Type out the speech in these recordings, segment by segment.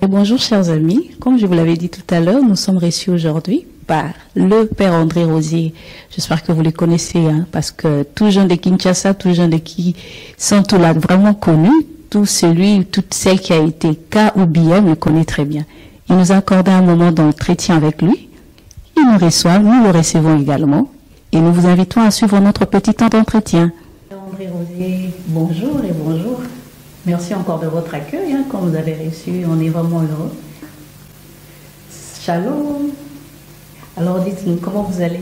Bonjour chers amis, comme je vous l'avais dit tout à l'heure, nous sommes reçus aujourd'hui par le Père André Rosier. J'espère que vous le connaissez, parce que tout jeune de Kinshasa, tout jeune de qui sont tout là vraiment connus, toute celle qui a été K ou BM le connaît très bien. Il nous a accordé un moment d'entretien avec lui. Il nous reçoit, nous le recevons également et nous vous invitons à suivre notre petit temps d'entretien. André Rosier, bonjour et bonjour. Merci encore de votre accueil, comme vous avez reçu, on est vraiment heureux. Shalom. Alors dites-nous, comment vous allez?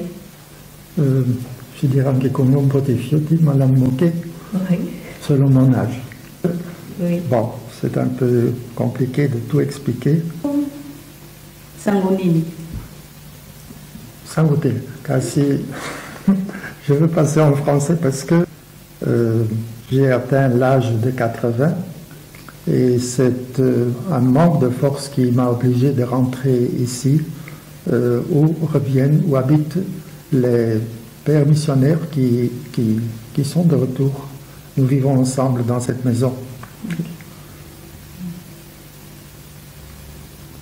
Je dirais que comme on peut fioti, madame Moquet, oui. Selon mon âge. Oui. Bon, c'est un peu compliqué de tout expliquer. Sangonini. Sangoté, car si je veux passer en français parce que j'ai atteint l'âge de 80 et c'est un manque de force qui m'a obligé de rentrer ici où habitent les pères missionnaires qui sont de retour. Nous vivons ensemble dans cette maison.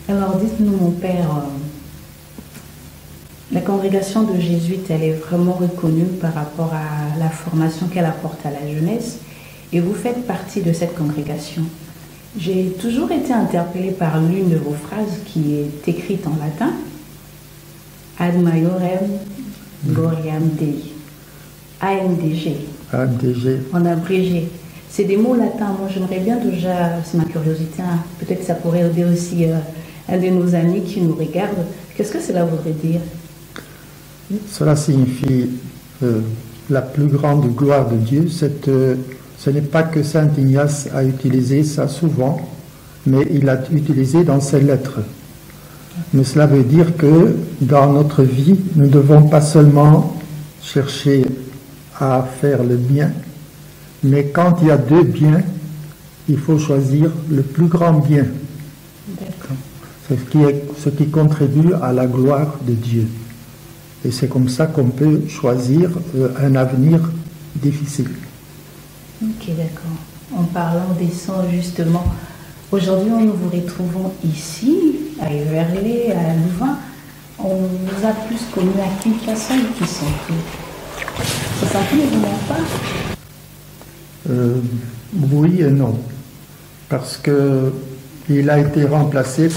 Alors dites-nous mon père, la congrégation de jésuites, elle est vraiment reconnue par rapport à la formation qu'elle apporte à la jeunesse et vous faites partie de cette congrégation. J'ai toujours été interpellée par l'une de vos phrases qui est écrite en latin, Ad Maiorem Gloriam Dei, AMDG. AMDG. En abrégé. C'est des mots latins. Moi, j'aimerais bien déjà, c'est ma curiosité, peut-être que ça pourrait aider aussi un de nos amis qui nous regarde. Qu'est-ce que cela voudrait dire? Cela signifie la plus grande gloire de Dieu. Ce n'est pas que Saint Ignace a utilisé ça souvent, mais il l'a utilisé dans ses lettres. Mais cela veut dire que dans notre vie, nous ne devons pas seulement chercher à faire le bien, mais quand il y a deux biens, il faut choisir le plus grand bien. Ce qui contribue à la gloire de Dieu. Et c'est comme ça qu'on peut choisir un avenir difficile. Ok, d'accord. En parlant des sons, justement, aujourd'hui, nous vous retrouvons ici, à Everley, à Louvain. On vous a plus connus à Kinshasa et qui sont plus. Ça s'en ne vous pas Oui et non. Parce que il a été remplacé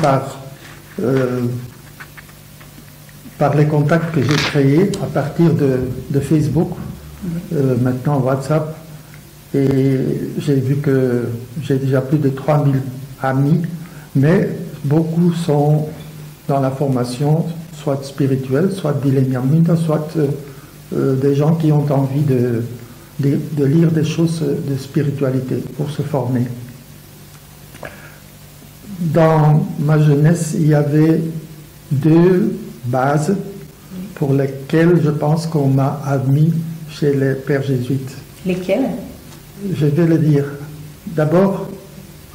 par les contacts que j'ai créés à partir de Facebook, maintenant WhatsApp, et j'ai vu que j'ai déjà plus de 3000 amis, mais beaucoup sont dans la formation, soit spirituelle, soit d'Ilenyamina, soit des gens qui ont envie de lire des choses de spiritualité pour se former. Dans ma jeunesse, il y avait deux bases pour lesquelles je pense qu'on m'a admis chez les pères jésuites. Lesquelles? Je vais le dire. D'abord,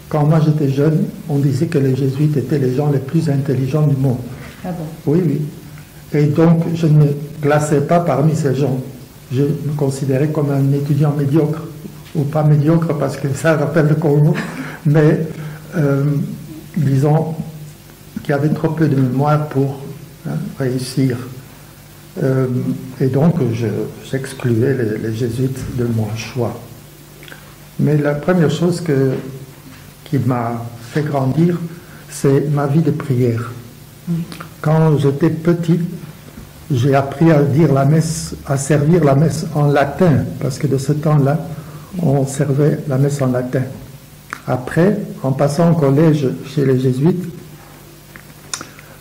quand moi j'étais jeune, on disait que les jésuites étaient les gens les plus intelligents du monde. Ah bon? Oui, oui. Et donc, je ne me classais pas parmi ces gens. Je me considérais comme un étudiant médiocre, ou pas médiocre parce que ça rappelle le Congo, mais disons qu'il y avait trop peu de mémoire pour réussir. Et donc, j'excluais les jésuites de mon choix. Mais la première chose qui m'a fait grandir, c'est ma vie de prière. Quand j'étais petit, j'ai appris à dire la messe, à servir la messe en latin, parce que de ce temps-là, on servait la messe en latin. Après, en passant au collège chez les jésuites,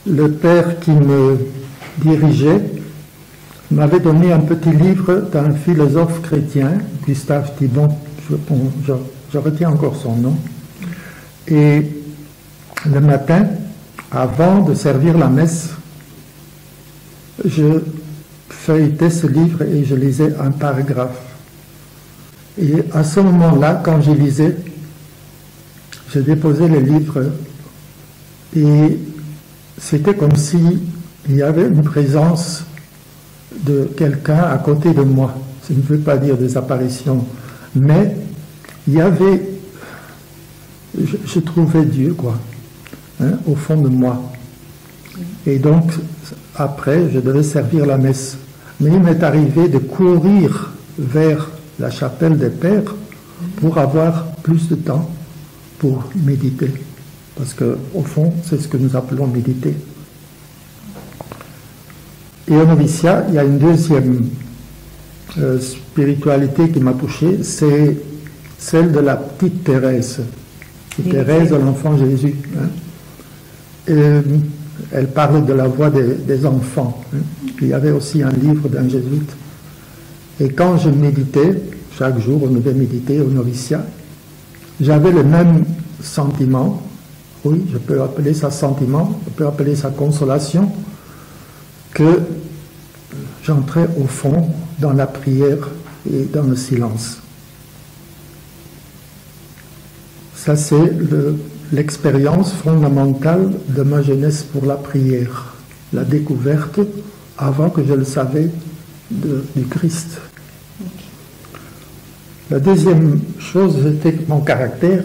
le père qui me dirigeait m'avait donné un petit livre d'un philosophe chrétien, Gustave Thibon, je retiens encore son nom, et le matin, avant de servir la messe, je feuilletais ce livre et je lisais un paragraphe. Et à ce moment-là, quand je lisais, je déposais le livre et c'était comme s'il y avait une présence de quelqu'un à côté de moi. Je ne veux pas dire des apparitions, mais il y avait, je trouvais Dieu, quoi. au fond de moi. Et donc, après, je devais servir la messe. Mais il m'est arrivé de courir vers la chapelle des Pères pour avoir plus de temps pour méditer. Parce qu'au fond, c'est ce que nous appelons méditer. Et au noviciat, il y a une deuxième spiritualité qui m'a touché, c'est celle de la petite Thérèse. Thérèse de l'enfant Jésus. Elle parle de la voix des enfants. Il y avait aussi un livre d'un jésuite. Et quand je méditais, chaque jour on devait méditer au noviciat, j'avais le même sentiment, oui, je peux appeler ça sentiment, je peux appeler ça consolation, que j'entrais au fond dans la prière et dans le silence. Ça, c'est l'expérience fondamentale de ma jeunesse pour la prière, la découverte, avant que je le savais, du Christ. La deuxième chose, c'était mon caractère.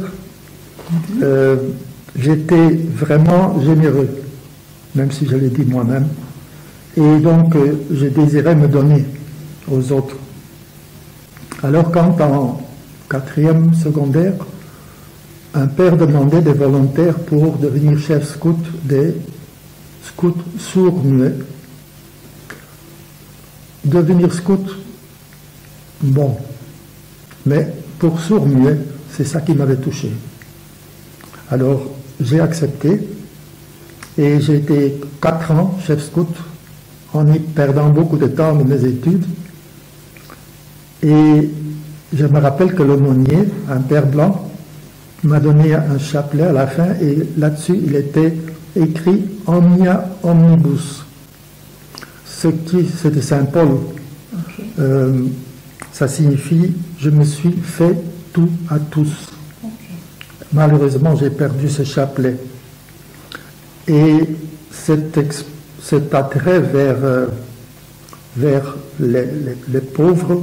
J'étais vraiment généreux, même si je l'ai dit moi-même. Et donc, je désirais me donner aux autres. Alors, quand en 4e secondaire, un père demandait des volontaires pour devenir chef scout des scouts sourds-muets. Devenir scout, bon, mais pour sourds-muets, c'est ça qui m'avait touché. Alors, j'ai accepté et j'ai été 4 ans chef scout en y perdant beaucoup de temps dans mes études. Et je me rappelle que l'aumônier, un père blanc, m'a donné un chapelet à la fin et là-dessus il était écrit Omnia Omnibus, ce qui c'est de Saint Paul. Okay. Ça signifie je me suis fait tout à tous. Okay. Malheureusement j'ai perdu ce chapelet et cet attrait vers les pauvres.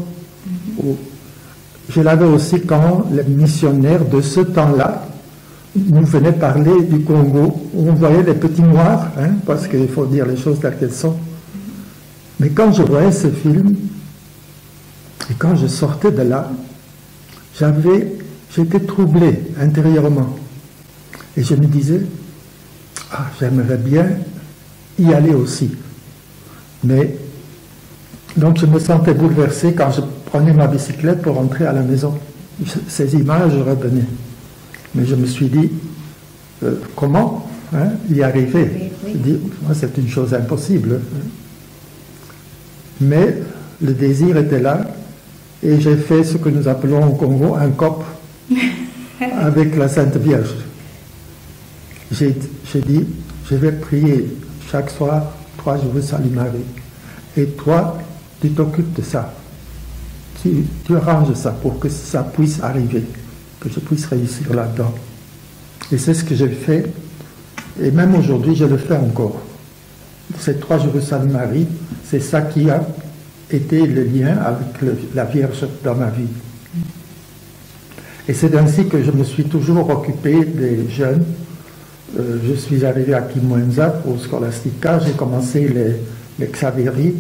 Je l'avais aussi quand les missionnaires de ce temps-là nous venaient parler du Congo, où on voyait les petits noirs, parce qu'il faut dire les choses telles qu'elles sont. Mais quand je voyais ce film, et quand je sortais de là, j'étais troublé intérieurement. Et je me disais, j'aimerais bien y aller aussi. Mais, donc je me sentais bouleversé quand je prenais ma bicyclette pour rentrer à la maison. Ces images revenaient. Mais je me suis dit, comment y arriver? Je dis, c'est une chose impossible. Mais le désir était là et j'ai fait ce que nous appelons au Congo un COP avec la Sainte Vierge. J'ai dit, je vais prier chaque soir 3 jours Salut Marie. Et toi, tu t'occupes de ça. Tu arranges ça pour que ça puisse arriver, que je puisse réussir là-dedans. Et c'est ce que j'ai fait. Et même aujourd'hui, je le fais encore. Ces 3 jours Salut Marie, c'est ça qui a été le lien avec la Vierge dans ma vie. Et c'est ainsi que je me suis toujours occupé des jeunes. Je suis arrivé à Kimwenza au Scholastica, j'ai commencé les Xavieri.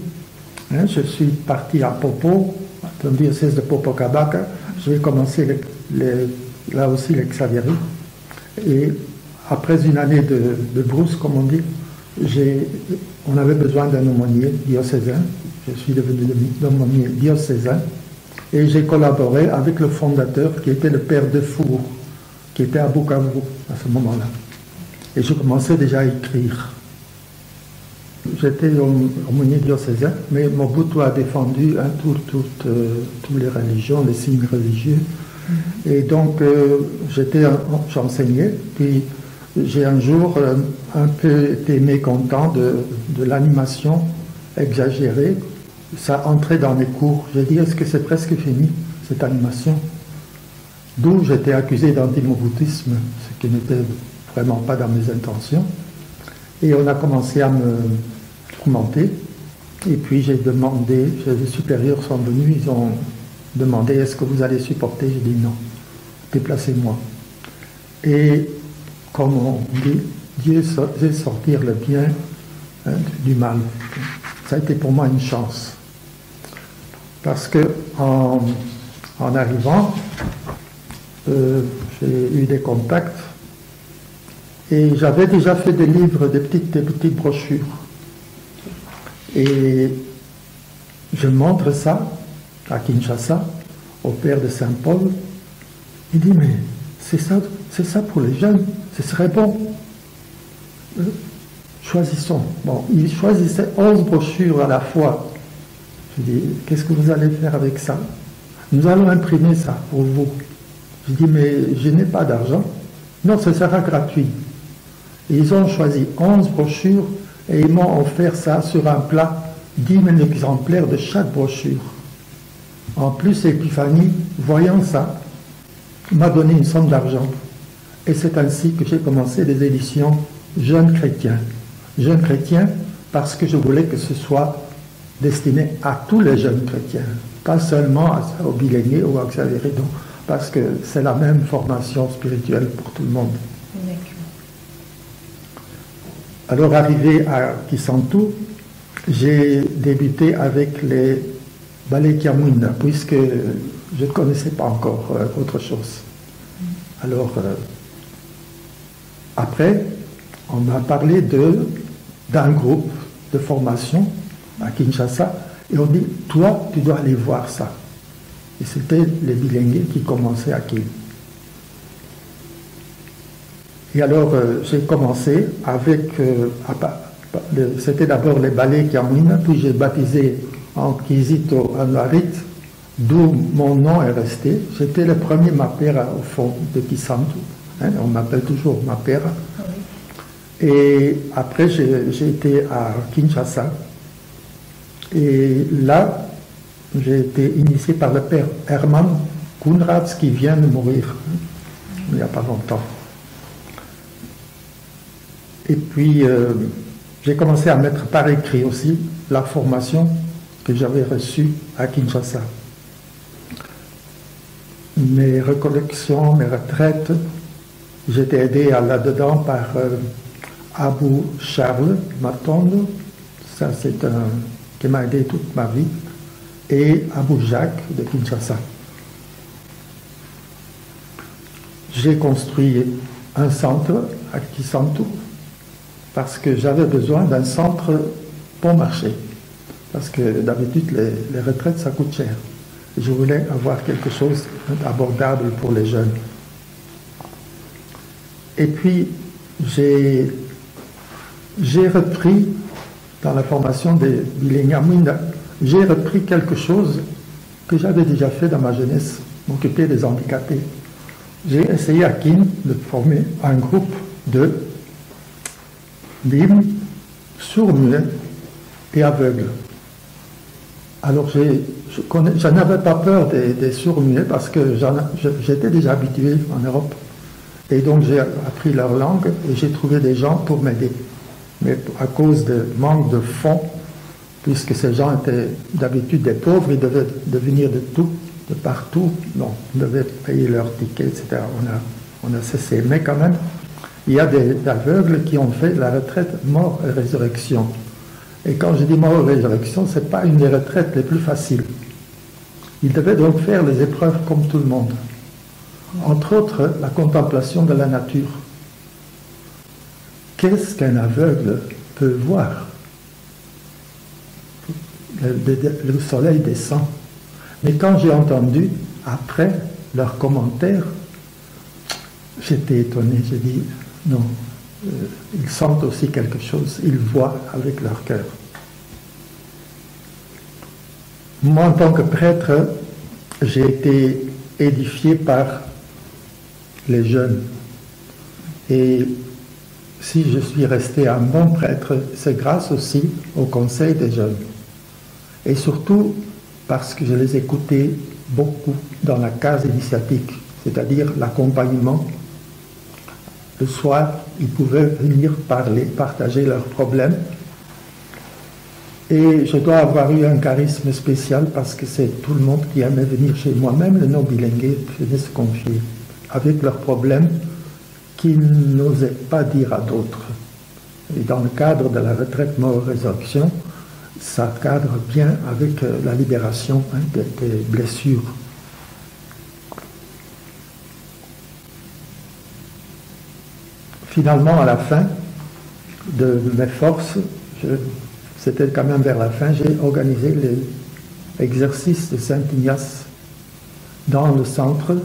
Je suis parti à Popo, dans le diocèse de Popo-Kabaka. J'ai commencé là aussi les Xavieri. Et après une année de brousse, comme on dit, on avait besoin d'un aumônier diocésain. Je suis devenu aumônier diocésain. Et j'ai collaboré avec le fondateur qui était le père Defour, qui était à Bukavu à ce moment-là. Et je commençais déjà à écrire. J'étais aumônier diocésain, mais Mobutu a défendu toutes les religions, les signes religieux. Et donc, j'enseignais, puis j'ai un jour un peu été mécontent de l'animation exagérée. Ça entrait dans mes cours. J'ai dit, est-ce que c'est presque fini, cette animation? D'où j'étais accusé d'antimoboutisme, ce qui n'était vraiment pas dans mes intentions. Et on a commencé à me tourmenter. Et puis j'ai demandé, les supérieurs sont venus, ils ont demandé, est-ce que vous allez supporter? J'ai dit non, déplacez-moi. Et comme on dit, Dieu sait sortir le bien du mal. Ça a été pour moi une chance. Parce que en arrivant, j'ai eu des contacts et j'avais déjà fait des livres, des petites brochures. Et je montre ça à Kinshasa, au père de Saint-Paul. Il dit, mais c'est ça pour les jeunes, ce serait bon. Choisissons. Bon, il choisissait 11 brochures à la fois. Je dis, qu'est-ce que vous allez faire avec ça? Nous allons imprimer ça pour vous. Je dis, mais je n'ai pas d'argent. Non, ce sera gratuit. Et ils ont choisi 11 brochures et ils m'ont offert ça sur un plat, 10 000 exemplaires de chaque brochure. En plus, Épiphanie, voyant ça, m'a donné une somme d'argent. Et c'est ainsi que j'ai commencé les éditions Jeunes chrétiens. Jeunes chrétiens parce que je voulais que ce soit destiné à tous les jeunes chrétiens, pas seulement aux bilingués ou aux Xavier, parce que c'est la même formation spirituelle pour tout le monde. Alors, arrivé à Kisantu, j'ai débuté avec les ballets Kiamwina, puisque je ne connaissais pas encore autre chose. Alors, après, on m'a parlé d'un groupe de formation à Kinshasa, et on dit, toi, tu dois aller voir ça. Et c'était les bilingués qui commençaient à Kin. Et alors, j'ai commencé avec, c'était d'abord les ballets Kiamwina, puis j'ai baptisé en Kizito Anuarit, d'où mon nom est resté. J'étais le premier Mapera au fond de Kisantu. On m'appelle toujours Mapera. Et après, j'ai été à Kinshasa. Et là, j'ai été initié par le père Herman Kunrads, qui vient de mourir il n'y a pas longtemps. Et puis, j'ai commencé à mettre par écrit aussi la formation que j'avais reçue à Kinshasa. Mes recollections, mes retraites, j'étais aidé là-dedans par Abou Charles Matondo, ça c'est un qui m'a aidé toute ma vie, et Abou Jacques de Kinshasa. J'ai construit un centre à Kisantu parce que j'avais besoin d'un centre bon marché, parce que d'habitude les retraites ça coûte cher. Je voulais avoir quelque chose d'abordable pour les jeunes. Et puis j'ai repris dans la formation des bilingues, j'ai repris quelque chose que j'avais déjà fait dans ma jeunesse, m'occuper des handicapés. J'ai essayé à Kin de former un groupe de BIM sourds-muets et aveugles. Alors je n'avais pas peur des sourds-muets parce que j'étais déjà habitué en Europe. Et donc j'ai appris leur langue et j'ai trouvé des gens pour m'aider. Mais à cause de manque de fonds, puisque ces gens étaient d'habitude des pauvres, ils devaient venir de partout, donc ils devaient payer leurs tickets, etc. On a cessé. Mais quand même, il y a des aveugles qui ont fait la retraite mort et résurrection. Et quand je dis mort et résurrection, ce n'est pas une des retraites les plus faciles. Ils devaient donc faire les épreuves comme tout le monde. Entre autres, la contemplation de la nature. Qu'est-ce qu'un aveugle peut voir? Le soleil descend. Mais quand j'ai entendu, après, leurs commentaires, j'étais étonné. J'ai dit, non, ils sentent aussi quelque chose, ils voient avec leur cœur. Moi, en tant que prêtre, j'ai été édifié par les jeunes. Et si je suis resté un bon prêtre, c'est grâce aussi au conseil des jeunes. Et surtout parce que je les écoutais beaucoup dans la case initiatique, c'est-à-dire l'accompagnement. Le soir, ils pouvaient venir parler, partager leurs problèmes. Et je dois avoir eu un charisme spécial parce que c'est tout le monde qui aimait venir chez moi, même les non-bilingués venaient se confier avec leurs problèmes qu'il n'osait pas dire à d'autres. Et dans le cadre de la retraite mort-résurrection, ça cadre bien avec la libération des blessures. Finalement, à la fin de mes forces, c'était quand même vers la fin, j'ai organisé l'exercice de Saint-Ignace dans le centre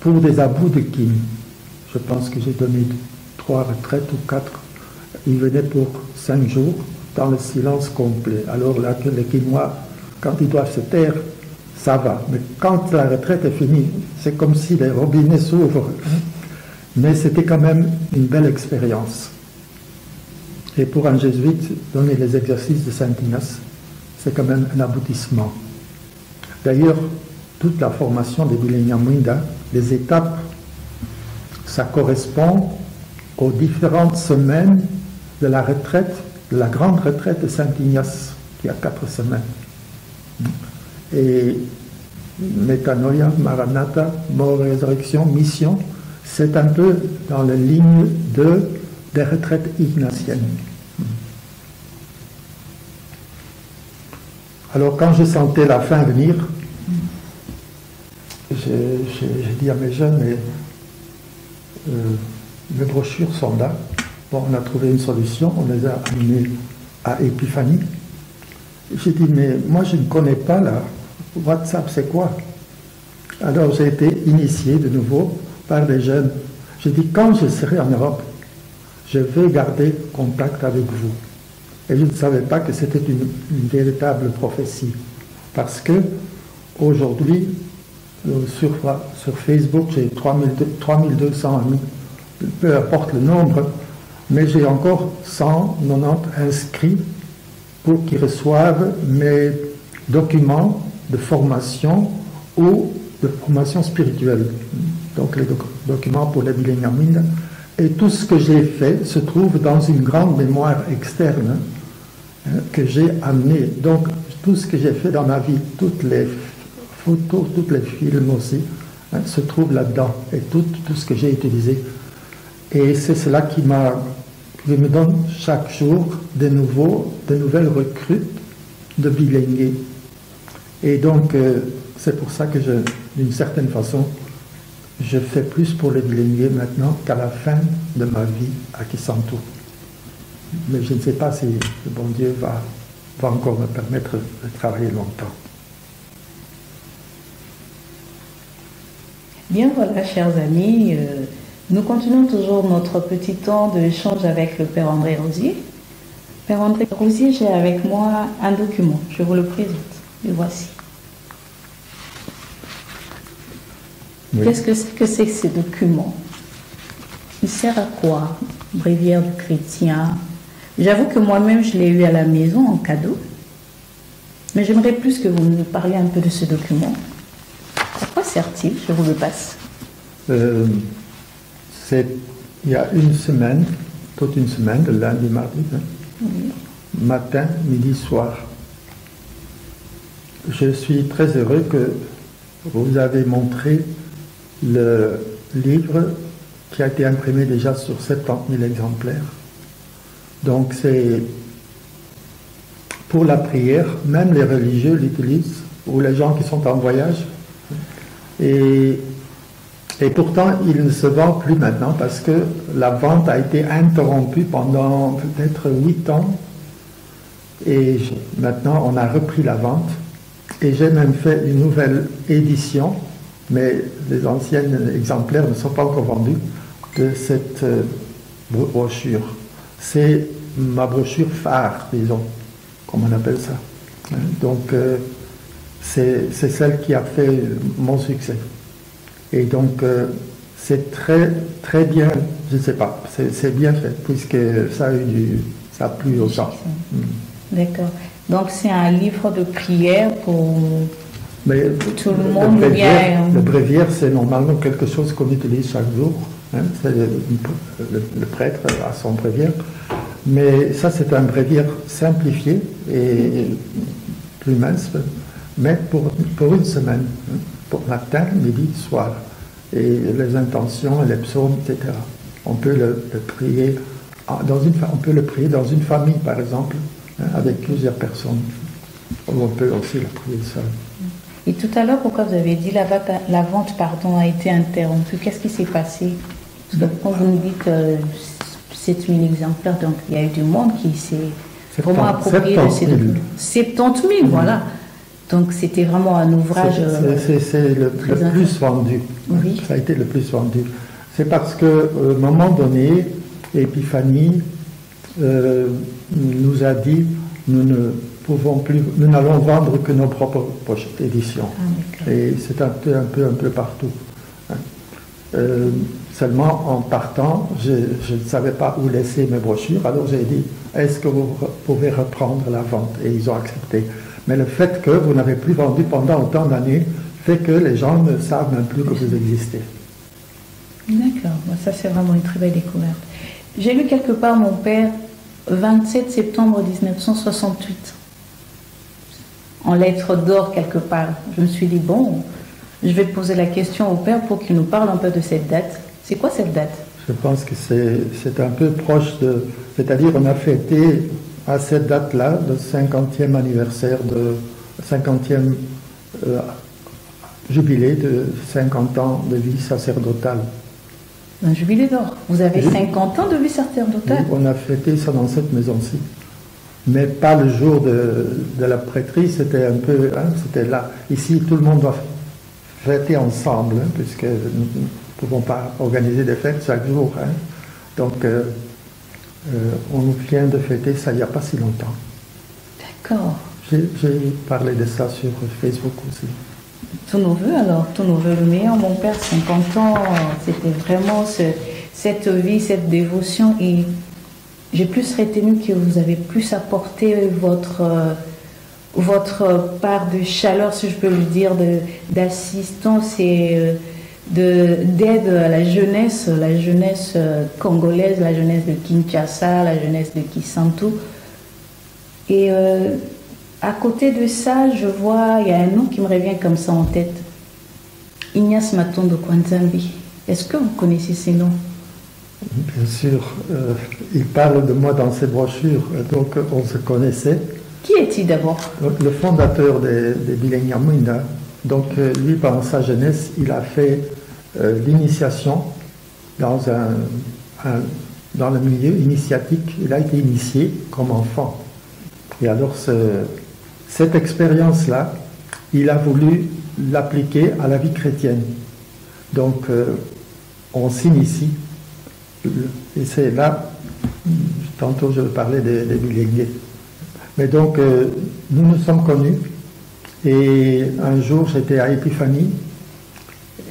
pour des abous de kin. Je pense que j'ai donné 3 retraites ou 4. Ils venaient pour 5 jours dans le silence complet. Alors là, que les Quinois, quand ils doivent se taire, ça va. Mais quand la retraite est finie, c'est comme si les robinets s'ouvrent. Mais c'était quand même une belle expérience. Et pour un jésuite, donner les exercices de Saint-Ignace, c'est quand même un aboutissement. D'ailleurs, toute la formation des Bileñamouinda, les étapes, ça correspond aux différentes semaines de la retraite, de la grande retraite de Saint-Ignace, qui a 4 semaines. Et Métanoïa, Maranatha, mort, résurrection, mission, c'est un peu dans la ligne des retraites ignatiennes. Alors quand je sentais la fin venir, j'ai dit à mes jeunes, mais les brochures sont là. Bon, on a trouvé une solution, on les a amenées à Épiphanie. J'ai dit, mais moi je ne connais pas là, WhatsApp c'est quoi? Alors j'ai été initié de nouveau par des jeunes. J'ai dit, quand je serai en Europe, je vais garder contact avec vous. Et je ne savais pas que c'était une véritable prophétie. Parce que aujourd'hui, sur Facebook, j'ai 3200 amis, peu importe le nombre, mais j'ai encore 190 inscrits pour qu'ils reçoivent mes documents de formation ou de formation spirituelle. Donc les documents pour les Bileñamouinda. Et tout ce que j'ai fait se trouve dans une grande mémoire externe que j'ai amenée. Donc tout ce que j'ai fait dans ma vie, toutes les photos, tous les films aussi, se trouvent là-dedans. Et tout ce que j'ai utilisé. Et c'est cela qui me donne chaque jour de nouvelles recrues de bilingués. Et donc c'est pour ça que d'une certaine façon, je fais plus pour les bilingués maintenant qu'à la fin de ma vie à Kisantu. Mais je ne sais pas si le bon Dieu va encore me permettre de travailler longtemps. Bien voilà, chers amis, nous continuons toujours notre petit temps d'échange avec le Père André Rosier. Père André Rosier, j'ai avec moi un document, je vous le présente, le voici. Oui. Qu'est-ce que c'est que ces documents? Il sert à quoi? Bréviaire du chrétien. J'avoue que moi-même, je l'ai eu à la maison en cadeau. Mais j'aimerais plus que vous nous parliez un peu de ce document. À quoi sert-il? Je vous le passe. Il y a une semaine, toute une semaine, de lundi, mardi, oui. Matin, midi, soir. Je suis très heureux que vous avez montré le livre qui a été imprimé déjà sur 70 000 exemplaires. Donc c'est pour la prière, même les religieux l'utilisent, ou les gens qui sont en voyage. Et pourtant, il ne se vend plus maintenant parce que la vente a été interrompue pendant peut-être 8 ans. Et maintenant, on a repris la vente. Et j'ai même fait une nouvelle édition, mais les anciens exemplaires ne sont pas encore vendus, de cette brochure. C'est ma brochure phare, disons, comme on appelle ça. Donc, c'est celle qui a fait mon succès. Et donc, c'est très, très bien, je ne sais pas, c'est bien fait, puisque ça a plu aux gens. D'accord. Donc, c'est un livre de prière pour tout le monde. Le bréviaire, c'est normalement quelque chose qu'on utilise chaque jour. C'est le prêtre a son bréviaire. Mais ça, c'est un bréviaire simplifié et plus mince, mais pour une semaine, pour matin, midi, soir. Et les intentions, les psaumes, etc. On peut le prier on peut le prier dans une famille, par exemple, hein, avec plusieurs personnes. Ou on peut aussi le prier seul. Et tout à l'heure, pourquoi vous avez dit la vente a été interrompue? Qu'est-ce qui s'est passé? Parce que quand vous nous dites 7000 exemplaires, donc il y a eu du monde qui s'est vraiment approprié de ces documents. 70 000, voilà. Donc c'était vraiment un ouvrage. C'est le plus vendu. Oui. Ça a été le plus vendu. C'est parce qu'à un moment donné, Épiphanie nous a dit nous n'allons vendre que nos propres éditions. Et c'est un peu partout. Seulement en partant, je ne savais pas où laisser mes brochures, alors j'ai dit est-ce que vous pouvez reprendre la vente? Et ils ont accepté. Mais le fait que vous n'avez plus vendu pendant autant d'années fait que les gens ne savent même plus que vous existez. D'accord, ça c'est vraiment une très belle découverte. J'ai lu quelque part mon père, 27 septembre 1968, en lettres d'or quelque part. Je me suis dit, bon, je vais poser la question au père pour qu'il nous parle un peu de cette date. C'est quoi cette date? Je pense que c'est un peu proche de... C'est-à-dire on a fêté à cette date-là le 50e anniversaire, 50e jubilé de 50 ans de vie sacerdotale. Un jubilé d'or. Vous avez 50 ans de vie sacerdotale? Oui, on a fêté ça dans cette maison-ci. Mais pas le jour de la prêtrise, c'était un peu... Hein, c'était là. Ici, tout le monde doit fêter ensemble, hein, puisque nous ne pouvons pas organiser des fêtes chaque jour. Hein. Donc, on vient de fêter ça il n'y a pas si longtemps. D'accord. J'ai parlé de ça sur Facebook aussi. Tous nos voeux alors, tous nos voeux le meilleur. Mon père, 50 ans, c'était vraiment cette vie, cette dévotion. Et j'ai plus retenu que vous avez plus apporté votre part de chaleur, si je peux le dire, d'assistance et d'aide à la jeunesse congolaise, la jeunesse de Kinshasa, la jeunesse de Kisantu. Et à côté de ça, je vois, il y a un nom qui me revient comme ça en tête. Ignace Matondo Kwanzambi. Est-ce que vous connaissez ces noms? Bien sûr. Il parle de moi dans ses brochures, donc on se connaissait. Qui est-il d'abord? Le fondateur des Bilenyamwinda. Donc lui, pendant sa jeunesse, il a fait l'initiation dans le milieu initiatique. Il a été initié comme enfant. Et alors, cette expérience-là, il a voulu l'appliquer à la vie chrétienne. Donc, on s'initie. Et c'est là, tantôt je parlais des Bilégués. Mais donc, nous nous sommes connus. Et un jour, j'étais à Épiphanie.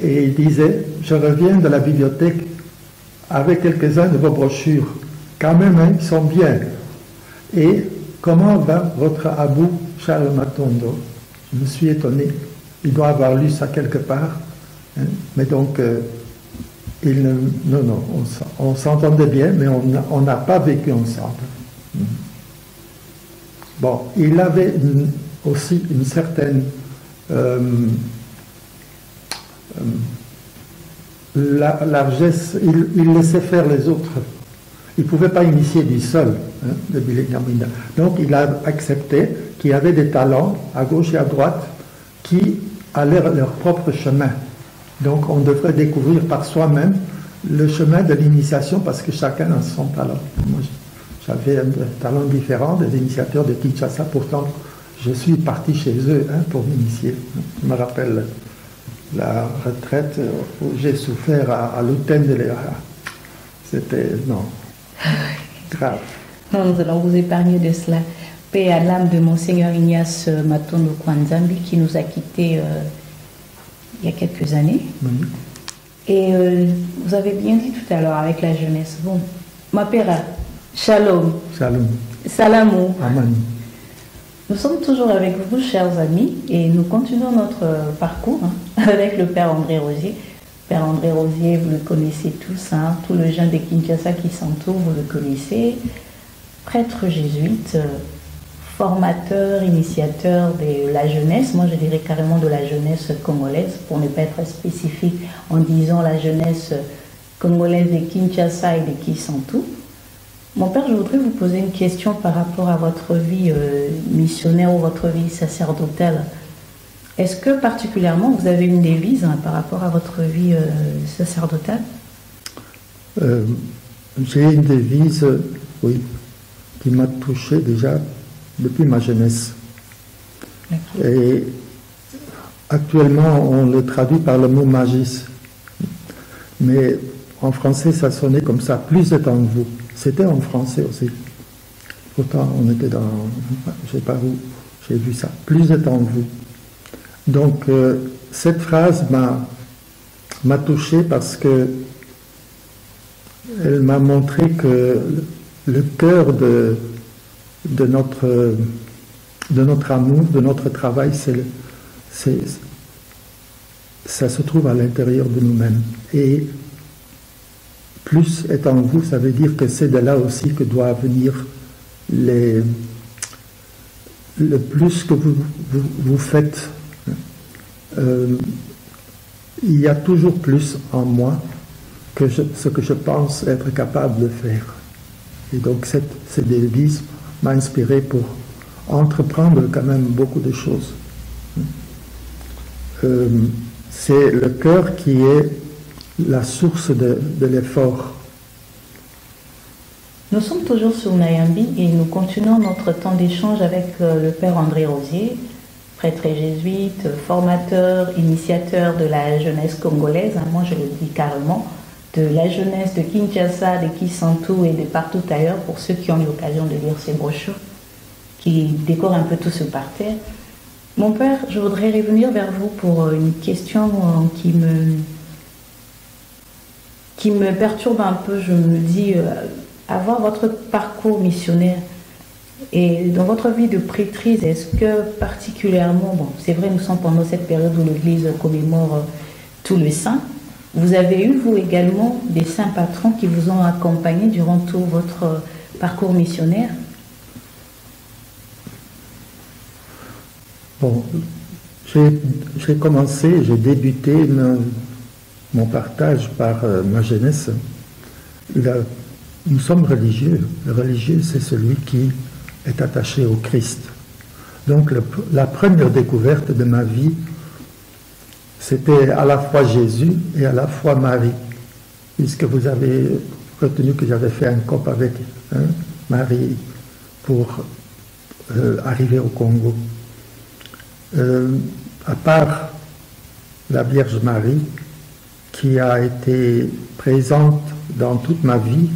Et il disait, je reviens de la bibliothèque avec quelques-uns de vos brochures. Quand même, hein, ils sont bien. Et comment va votre Abou Charles Matondo? Je me suis étonné. Il doit avoir lu ça quelque part. Hein. Mais donc, on s'entendait bien, mais on n'a pas vécu ensemble. Bon, il avait aussi une certaine largesse. Il laissait faire les autres. Il ne pouvait pas initier lui seul, hein, de Bilenyamwinda. Donc il a accepté qu'il y avait des talents à gauche et à droite qui allaient leur propre chemin. Donc on devrait découvrir par soi-même le chemin de l'initiation parce que chacun a son talent. Moi, j'avais un talent différent des initiateurs de Kinshasa, pourtant je suis parti chez eux, hein, pour m'initier. Je me rappelle la retraite où j'ai souffert à l'hôtel de Léa. C'était... non. Grave. Non, nous allons vous épargner de cela. Paix à l'âme de Monseigneur Ignace Matondo Kwanzambi qui nous a quittés il y a quelques années. Oui. Et vous avez bien dit tout à l'heure avec la jeunesse. Bon, ma père, shalom. Shalom. Salamou. Amen. Nous sommes toujours avec vous, chers amis, et nous continuons notre parcours, hein, avec le Père André Rosier. Père André Rosier, vous le connaissez tous, hein, tout le jeune de Kinshasa qui s'entoure, vous le connaissez. Prêtre jésuite, formateur, initiateur de la jeunesse, moi je dirais carrément de la jeunesse congolaise, pour ne pas être spécifique en disant la jeunesse congolaises de Kinshasa et de Kisantu. Mon père, je voudrais vous poser une question par rapport à votre vie missionnaire ou votre vie sacerdotale. Est-ce que particulièrement vous avez une devise par rapport à votre vie sacerdotale? J'ai une devise, oui, qui m'a touché déjà depuis ma jeunesse. Okay. Et actuellement, on le traduit par le mot magis. Mais en français, ça sonnait comme ça, plus est en vous. C'était en français aussi. Pourtant, on était dans, je ne sais pas où, j'ai vu ça, plus est en vous. Donc, cette phrase m'a touché parce que elle m'a montré que le cœur de notre amour, de notre travail, ça se trouve à l'intérieur de nous-mêmes. Et plus est en vous, ça veut dire que c'est de là aussi que doit venir le plus que vous faites. Il y a toujours plus en moi que ce que je pense être capable de faire. Et donc cette devise m'a inspiré pour entreprendre quand même beaucoup de choses. C'est le cœur qui est la source de l'effort. Nous sommes toujours sur Nayambi et nous continuons notre temps d'échange avec le Père André Rosier, prêtre jésuite, formateur, initiateur de la jeunesse congolaise, moi je le dis carrément, de la jeunesse de Kinshasa, de Kisantu et de partout ailleurs, pour ceux qui ont l'occasion de lire ces brochures qui décorent un peu tout ce parterre. Mon père, je voudrais revenir vers vous pour une question qui me perturbe un peu. Je me dis, avoir votre parcours missionnaire et dans votre vie de prêtrise, est-ce que particulièrement, bon, c'est vrai, nous sommes pendant cette période où l'Église commémore tous les saints, vous avez eu, vous également, des saints patrons qui vous ont accompagné durant tout votre parcours missionnaire? Bon, j'ai commencé, j'ai débuté mon partage par ma jeunesse. Nous sommes religieux. Le religieux, c'est celui qui est attaché au Christ. Donc la première découverte de ma vie, c'était à la fois Jésus et à la fois Marie, puisque vous avez retenu que j'avais fait un COP avec Marie pour arriver au Congo. À part la Vierge Marie, qui a été présente dans toute ma vie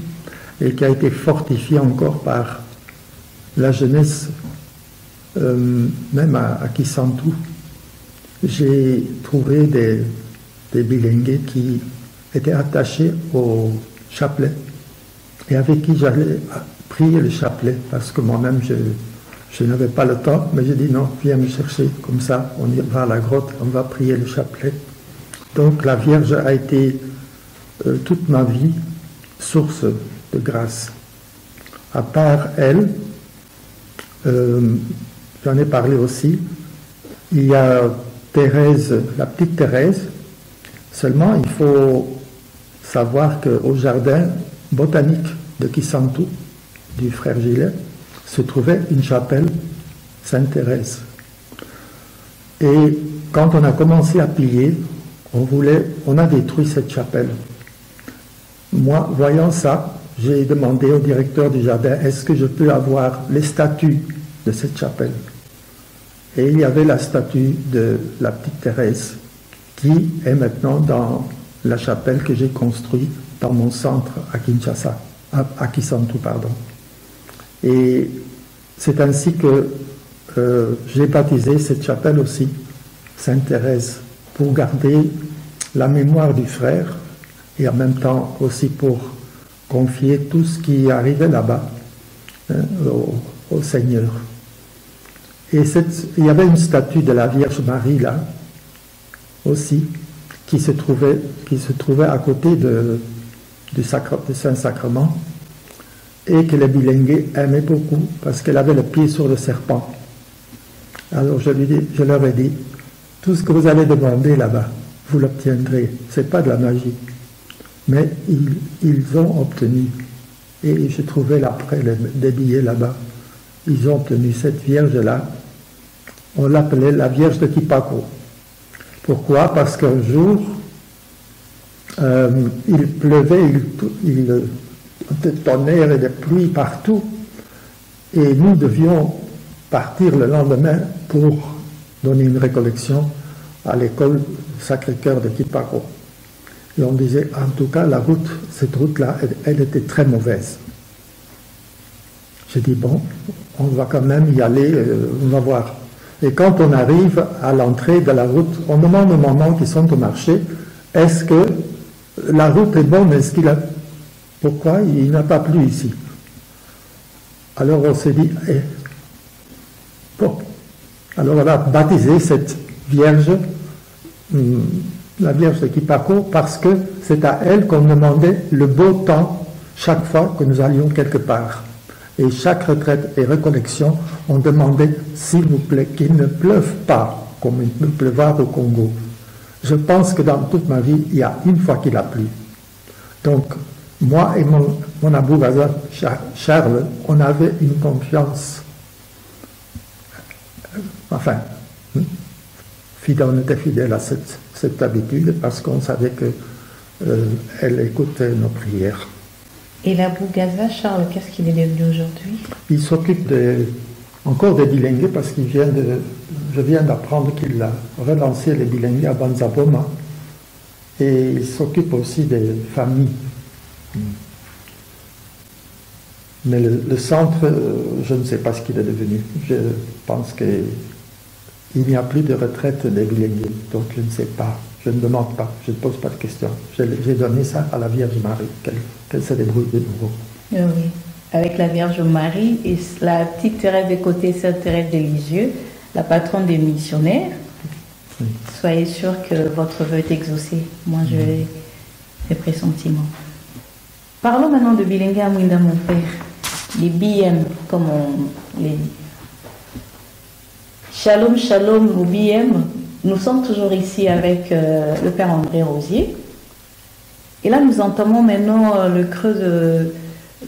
et qui a été fortifiée encore par la jeunesse, même à Kisantu, j'ai trouvé des bilingués qui étaient attachés au chapelet et avec qui j'allais prier le chapelet, parce que moi-même je n'avais pas le temps, mais j'ai dit non, viens me chercher, comme ça on va à la grotte, on va prier le chapelet. Donc la Vierge a été toute ma vie source de grâce. À part elle, j'en ai parlé aussi, il y a Thérèse, la petite Thérèse. Seulement il faut savoir qu'au jardin botanique de Kisantu, du frère Gillet, se trouvait une chapelle Sainte-Thérèse. Et quand on a commencé à piller, on a détruit cette chapelle. Moi, voyant ça, j'ai demandé au directeur du jardin, est-ce que je peux avoir les statues de cette chapelle? Et il y avait la statue de la petite Thérèse, qui est maintenant dans la chapelle que j'ai construite dans mon centre à Kinshasa, à Kisantu, pardon. Et c'est ainsi que j'ai baptisé cette chapelle aussi, Sainte-Thérèse, pour garder la mémoire du frère et en même temps aussi pour confier tout ce qui arrivait là-bas au Seigneur. Et il y avait une statue de la Vierge Marie là aussi qui se trouvait à côté du Saint-Sacrement et que les bilingués aimaient beaucoup parce qu'elle avait le pied sur le serpent. Alors je leur ai dit, tout ce que vous allez demander là-bas, vous l'obtiendrez. Ce n'est pas de la magie. Mais ils ont obtenu, et j'ai trouvé après des billets là-bas, ils ont obtenu cette Vierge-là, on l'appelait la Vierge de Quipaco. Pourquoi? Parce qu'un jour, il pleuvait, il des tonnerres et des pluies partout, et nous devions partir le lendemain pour donner une récollection à l'école Sacré-Cœur de Quipaco. Et on disait, en tout cas, cette route-là, elle était très mauvaise. J'ai dit, bon, on va quand même y aller, on va voir. Et quand on arrive à l'entrée de la route, on demande aux mamans qui sont au marché, est-ce que la route est bonne? Pourquoi il n'a pas plu ici? Alors on s'est dit, bon. Alors on a baptisé cette Vierge, la Vierge de Quipaco, parce que c'est à elle qu'on demandait le beau temps chaque fois que nous allions quelque part. Et chaque retraite et récollection, on demandait, s'il vous plaît, qu'il ne pleuve pas, comme il peut pleuvoir au Congo. Je pense que dans toute ma vie, il y a une fois qu'il a plu. Donc, moi et mon Abou Gaza, Charles, on avait une confiance. Enfin, on était fidèle à cette habitude parce qu'on savait qu'elle écoutait nos prières. Et l'Abou Gaza, Charles, qu'est-ce qu'il est devenu aujourd'hui? Il s'occupe encore des bilingues parce je viens d'apprendre qu'il a relancé les bilingues à Banzaboma et il s'occupe aussi des familles. Mais le centre, je ne sais pas ce qu'il est devenu. Je pense qu'il n'y a plus de retraite des bilingues, donc je ne sais pas. Je ne demande pas, je ne pose pas de questions. J'ai donné ça à la Vierge Marie, qu'elle se débrouille de nouveau. Oui, avec la Vierge Marie et la petite Thérèse de côté, Sainte Thérèse de Lisieux, la patronne des missionnaires. Oui. Soyez sûr que votre vœu est exaucé. Moi, j'ai des pressentiments. Parlons maintenant de Bilenga Mwinda, mon père. Les BM, comme on les dit. Shalom, shalom, au BM. Nous sommes toujours ici avec le Père André Rosier. Et là, nous entamons maintenant le creux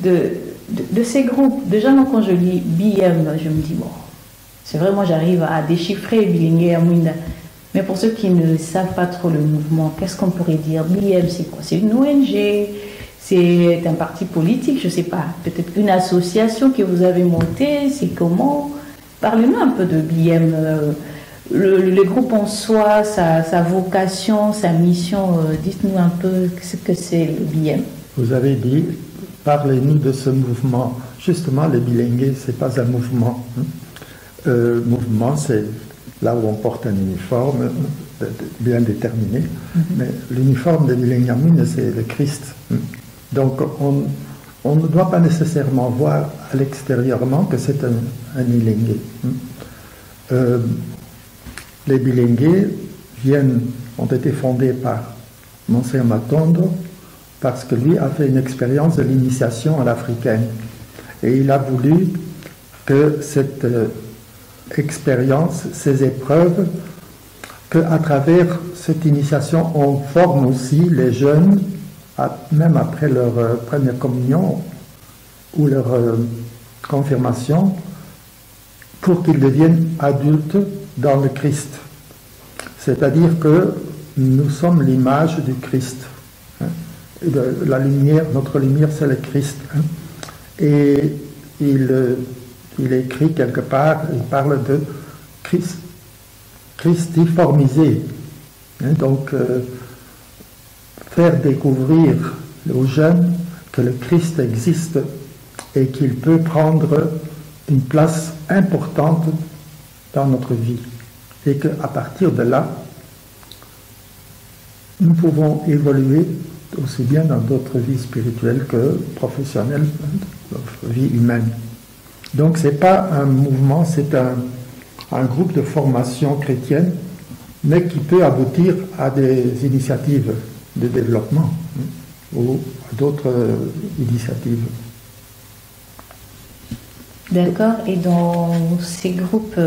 de ces groupes. Déjà, quand je lis BM, je me dis, bon, c'est vrai, moi j'arrive à déchiffrer Bilingue Amwinda. Mais pour ceux qui ne savent pas trop le mouvement, qu'est-ce qu'on pourrait dire? BM, c'est quoi? C'est une ONG? C'est un parti politique? Je ne sais pas. Peut-être une association que vous avez montée? C'est comment? Parlez-nous un peu de BM. Le groupe en soi, sa vocation, sa mission, dites-nous un peu ce que c'est le BM. Vous avez dit, parlez-nous de ce mouvement. Justement, les bilingues, ce n'est pas un mouvement. Mouvement, c'est là où on porte un uniforme bien déterminé. Mais l'uniforme de Bilingamine, c'est le Christ. Donc, on ne doit pas nécessairement voir à l'extérieurement que c'est un bilingue. Les bilingues ont été fondés par Monseigneur Matondo parce que lui a fait une expérience de l'initiation à l'africaine. Et il a voulu que cette expérience, ces épreuves, qu'à travers cette initiation, on forme aussi les jeunes, même après leur première communion ou leur confirmation, pour qu'ils deviennent adultes dans le Christ. C'est-à-dire que nous sommes l'image du Christ. La lumière, notre lumière, c'est le Christ. Et il écrit quelque part, il parle de christiformiser. Donc, faire découvrir aux jeunes que le Christ existe et qu'il peut prendre une place importante dans notre vie. Et qu'à partir de là, nous pouvons évoluer aussi bien dans d'autres vies spirituelles que professionnelles, notre vie humaine. Donc ce n'est pas un mouvement, c'est un groupe de formation chrétienne, mais qui peut aboutir à des initiatives de développement ou à d'autres initiatives. D'accord. Et dans ces groupes,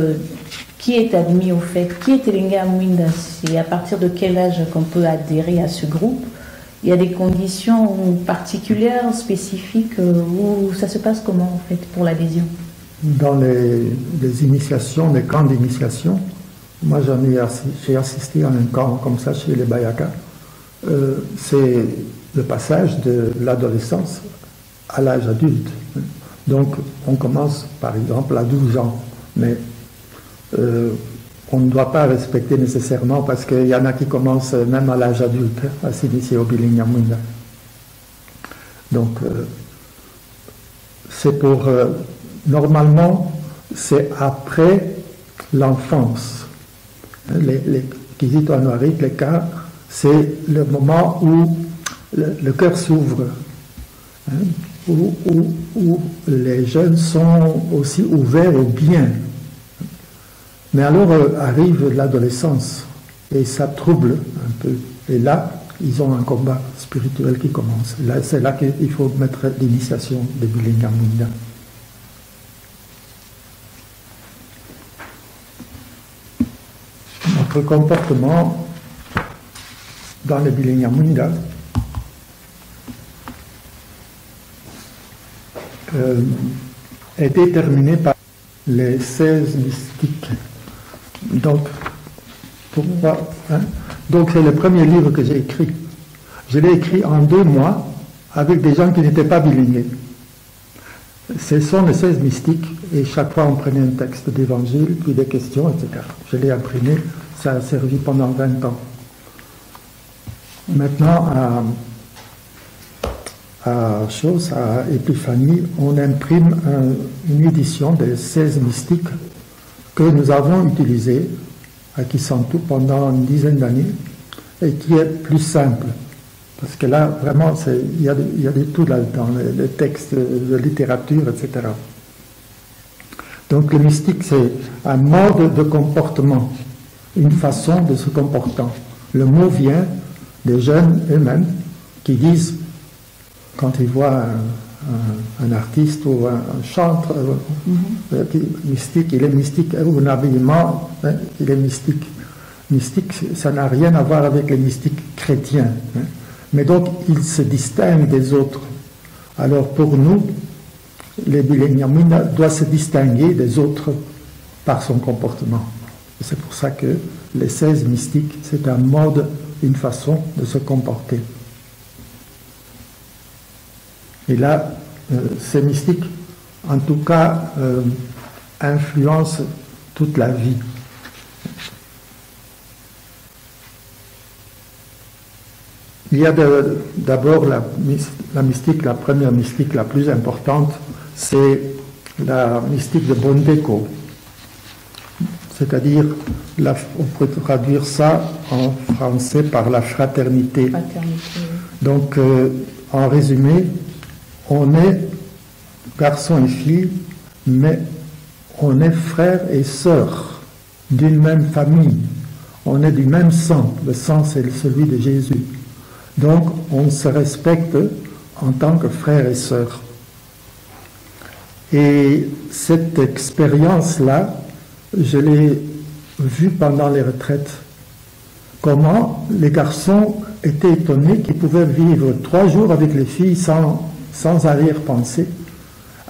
qui est admis au fait? Qui est Bilingue Amwinda? C'est à partir de quel âge qu'on peut adhérer à ce groupe? il y a des conditions particulières, spécifiques, où ça se passe comment en fait pour l'adhésion? Dans les initiations, les camps d'initiation, moi j'ai assisté à un camp comme ça chez les Bayaka. C'est le passage de l'adolescence à l'âge adulte. Donc on commence par exemple à 12 ans, mais on ne doit pas respecter nécessairement parce qu'il y en a qui commencent même à l'âge adulte à s'initier au Bilinyamunda. Donc c'est pour... normalement, c'est après l'enfance. Les Kizito Anuarik, les cas, c'est le moment où le cœur s'ouvre, où les jeunes sont aussi ouverts au bien. Mais alors arrive l'adolescence et ça trouble un peu. Et là, ils ont un combat spirituel qui commence. Là, c'est là qu'il faut mettre l'initiation de Bilinyamunda. Notre comportement dans le Bilinyamunda est déterminé par les 16 mystiques. Donc, pourquoi Donc, c'est le premier livre que j'ai écrit. Je l'ai écrit en 2 mois avec des gens qui n'étaient pas bilignés. Ce sont les 16 mystiques, et chaque fois on prenait un texte d'évangile, puis des questions, etc. Je l'ai imprimé, ça a servi pendant 20 ans. Maintenant, à Épiphanie, on imprime une édition des 16 mystiques que nous avons utilisée à Kisantu pendant une dizaine d'années, et qui est plus simple. Parce que là, vraiment, il y a de tout là-dedans, les textes de littérature, etc. Donc le mystique, c'est un mode de comportement, une façon de se comporter. Le mot vient des jeunes eux-mêmes qui disent, quand ils voient un artiste ou un chanteur mystique, il est mystique, ou un habillement, il est mystique. Mystique, ça n'a rien à voir avec les mystiques chrétiens. Mais donc, il se distingue des autres. Alors, pour nous, le Bilinyamunda doit se distinguer des autres par son comportement. Et c'est pour ça que les 16 mystiques, c'est un mode, une façon de se comporter. Et là, ces mystiques, en tout cas, influencent toute la vie. Il y a d'abord la mystique, la première mystique la plus importante, c'est la mystique de Bondeko. C'est-à-dire, on peut traduire ça en français par la fraternité. Donc, en résumé, on est garçon et fille, mais on est frères et sœurs d'une même famille. On est du même sang. Le sang, c'est celui de Jésus. Donc, on se respecte en tant que frères et sœurs. Et cette expérience-là, je l'ai vue pendant les retraites. Comment les garçons étaient étonnés qu'ils pouvaient vivre 3 jours avec les filles sans arrière-pensée.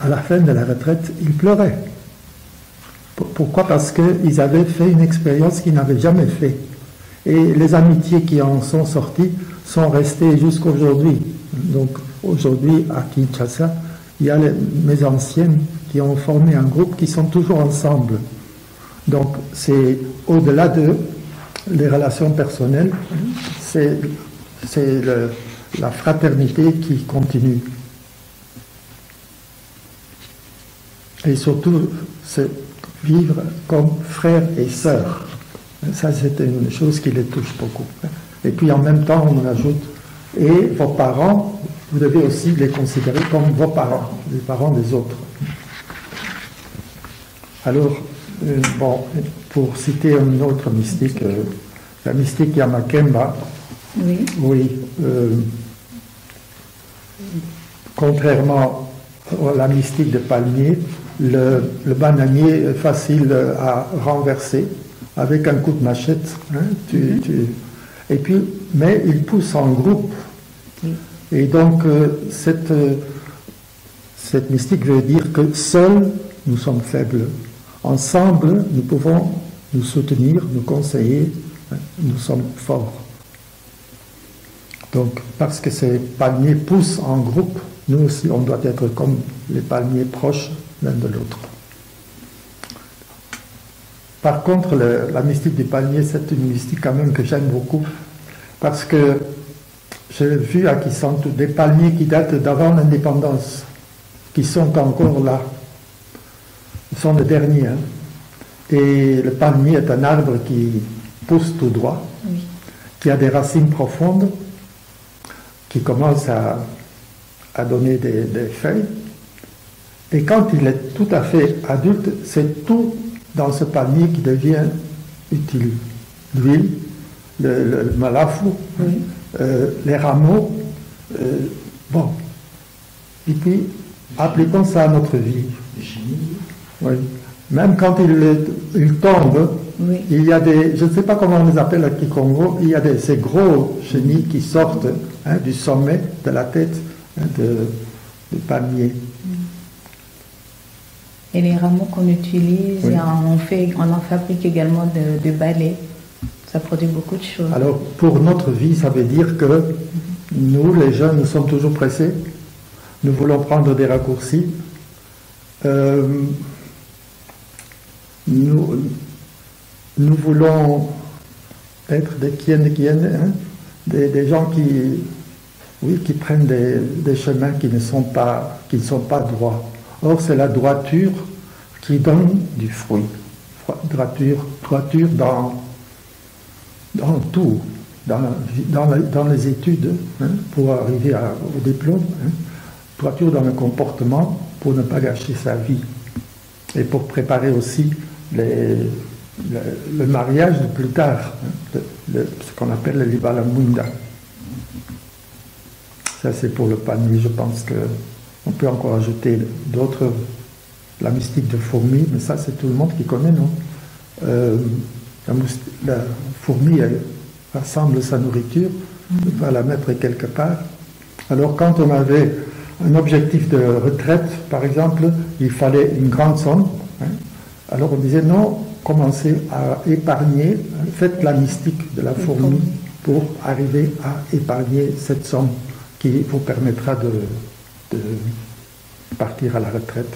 À la fin de la retraite, ils pleuraient. Pourquoi? Parce qu'ils avaient fait une expérience qu'ils n'avaient jamais fait. Et les amitiés qui en sont sorties sont restées jusqu'aujourd'hui. Donc aujourd'hui, à Kinshasa, il y a mes anciennes qui ont formé un groupe qui sont toujours ensemble. Donc c'est au-delà de les relations personnelles, c'est la fraternité qui continue. Et surtout, c'est vivre comme frères et sœurs. Ça, c'est une chose qui les touche beaucoup. Et puis en même temps, on ajoute, et vos parents, vous devez aussi les considérer comme vos parents, les parents des autres. Alors, bon, pour citer un autre mystique, la mystique Yamakemba, oui, contrairement à la mystique de palmier, le bananier est facile à renverser avec un coup de machette. Hein, et puis, mais il pousse en groupe. Et donc, cette mystique veut dire que seuls, nous sommes faibles. Ensemble, nous pouvons nous soutenir, nous conseiller, nous sommes forts. Donc, parce que ces palmiers poussent en groupe, nous aussi, on doit être comme les palmiers proches l'un de l'autre. Par contre, la mystique du palmier, c'est une mystique quand même que j'aime beaucoup, parce que j'ai vu à qui sont des palmiers qui datent d'avant l'indépendance, qui sont encore là. Ils sont les derniers. Hein. Et le palmier est un arbre qui pousse tout droit, oui, qui a des racines profondes, qui commence à donner des feuilles. Et quand il est tout à fait adulte, c'est tout dans ce palmier qui devient utile. L'huile, le malafou, oui, les rameaux. Bon. Et puis, appliquons ça à notre vie. Oui. Même quand il tombe, oui, il y a des, je ne sais pas comment on les appelle à Kikongo, il y a ces gros chenilles qui sortent, hein, du sommet de la tête, hein, du palmier. Et les rameaux qu'on utilise, oui, on en fabrique également de balais. Ça produit beaucoup de choses. Alors, pour notre vie, ça veut dire que nous, les jeunes, nous sommes toujours pressés. Nous voulons prendre des raccourcis. Nous voulons être des hein, des gens qui prennent des chemins qui ne sont pas droits. Or, c'est la droiture qui donne du fruit. Droiture dans tout, dans les études, hein, pour arriver au diplôme, hein, droiture dans le comportement pour ne pas gâcher sa vie et pour préparer aussi le mariage de plus tard, hein, ce qu'on appelle le Libalamunda. Ça, c'est pour le palmier. Je pense qu'on peut encore ajouter d'autres, la mystique de fourmi, mais ça, c'est tout le monde qui connaît, non? La fourmi, elle rassemble sa nourriture, elle va la mettre quelque part. Alors, quand on avait un objectif de retraite, par exemple, il fallait une grande somme. Hein. Alors, on disait non, commencez à épargner, hein, faites la mystique de la fourmi pour arriver à épargner cette somme qui vous permettra de partir à la retraite.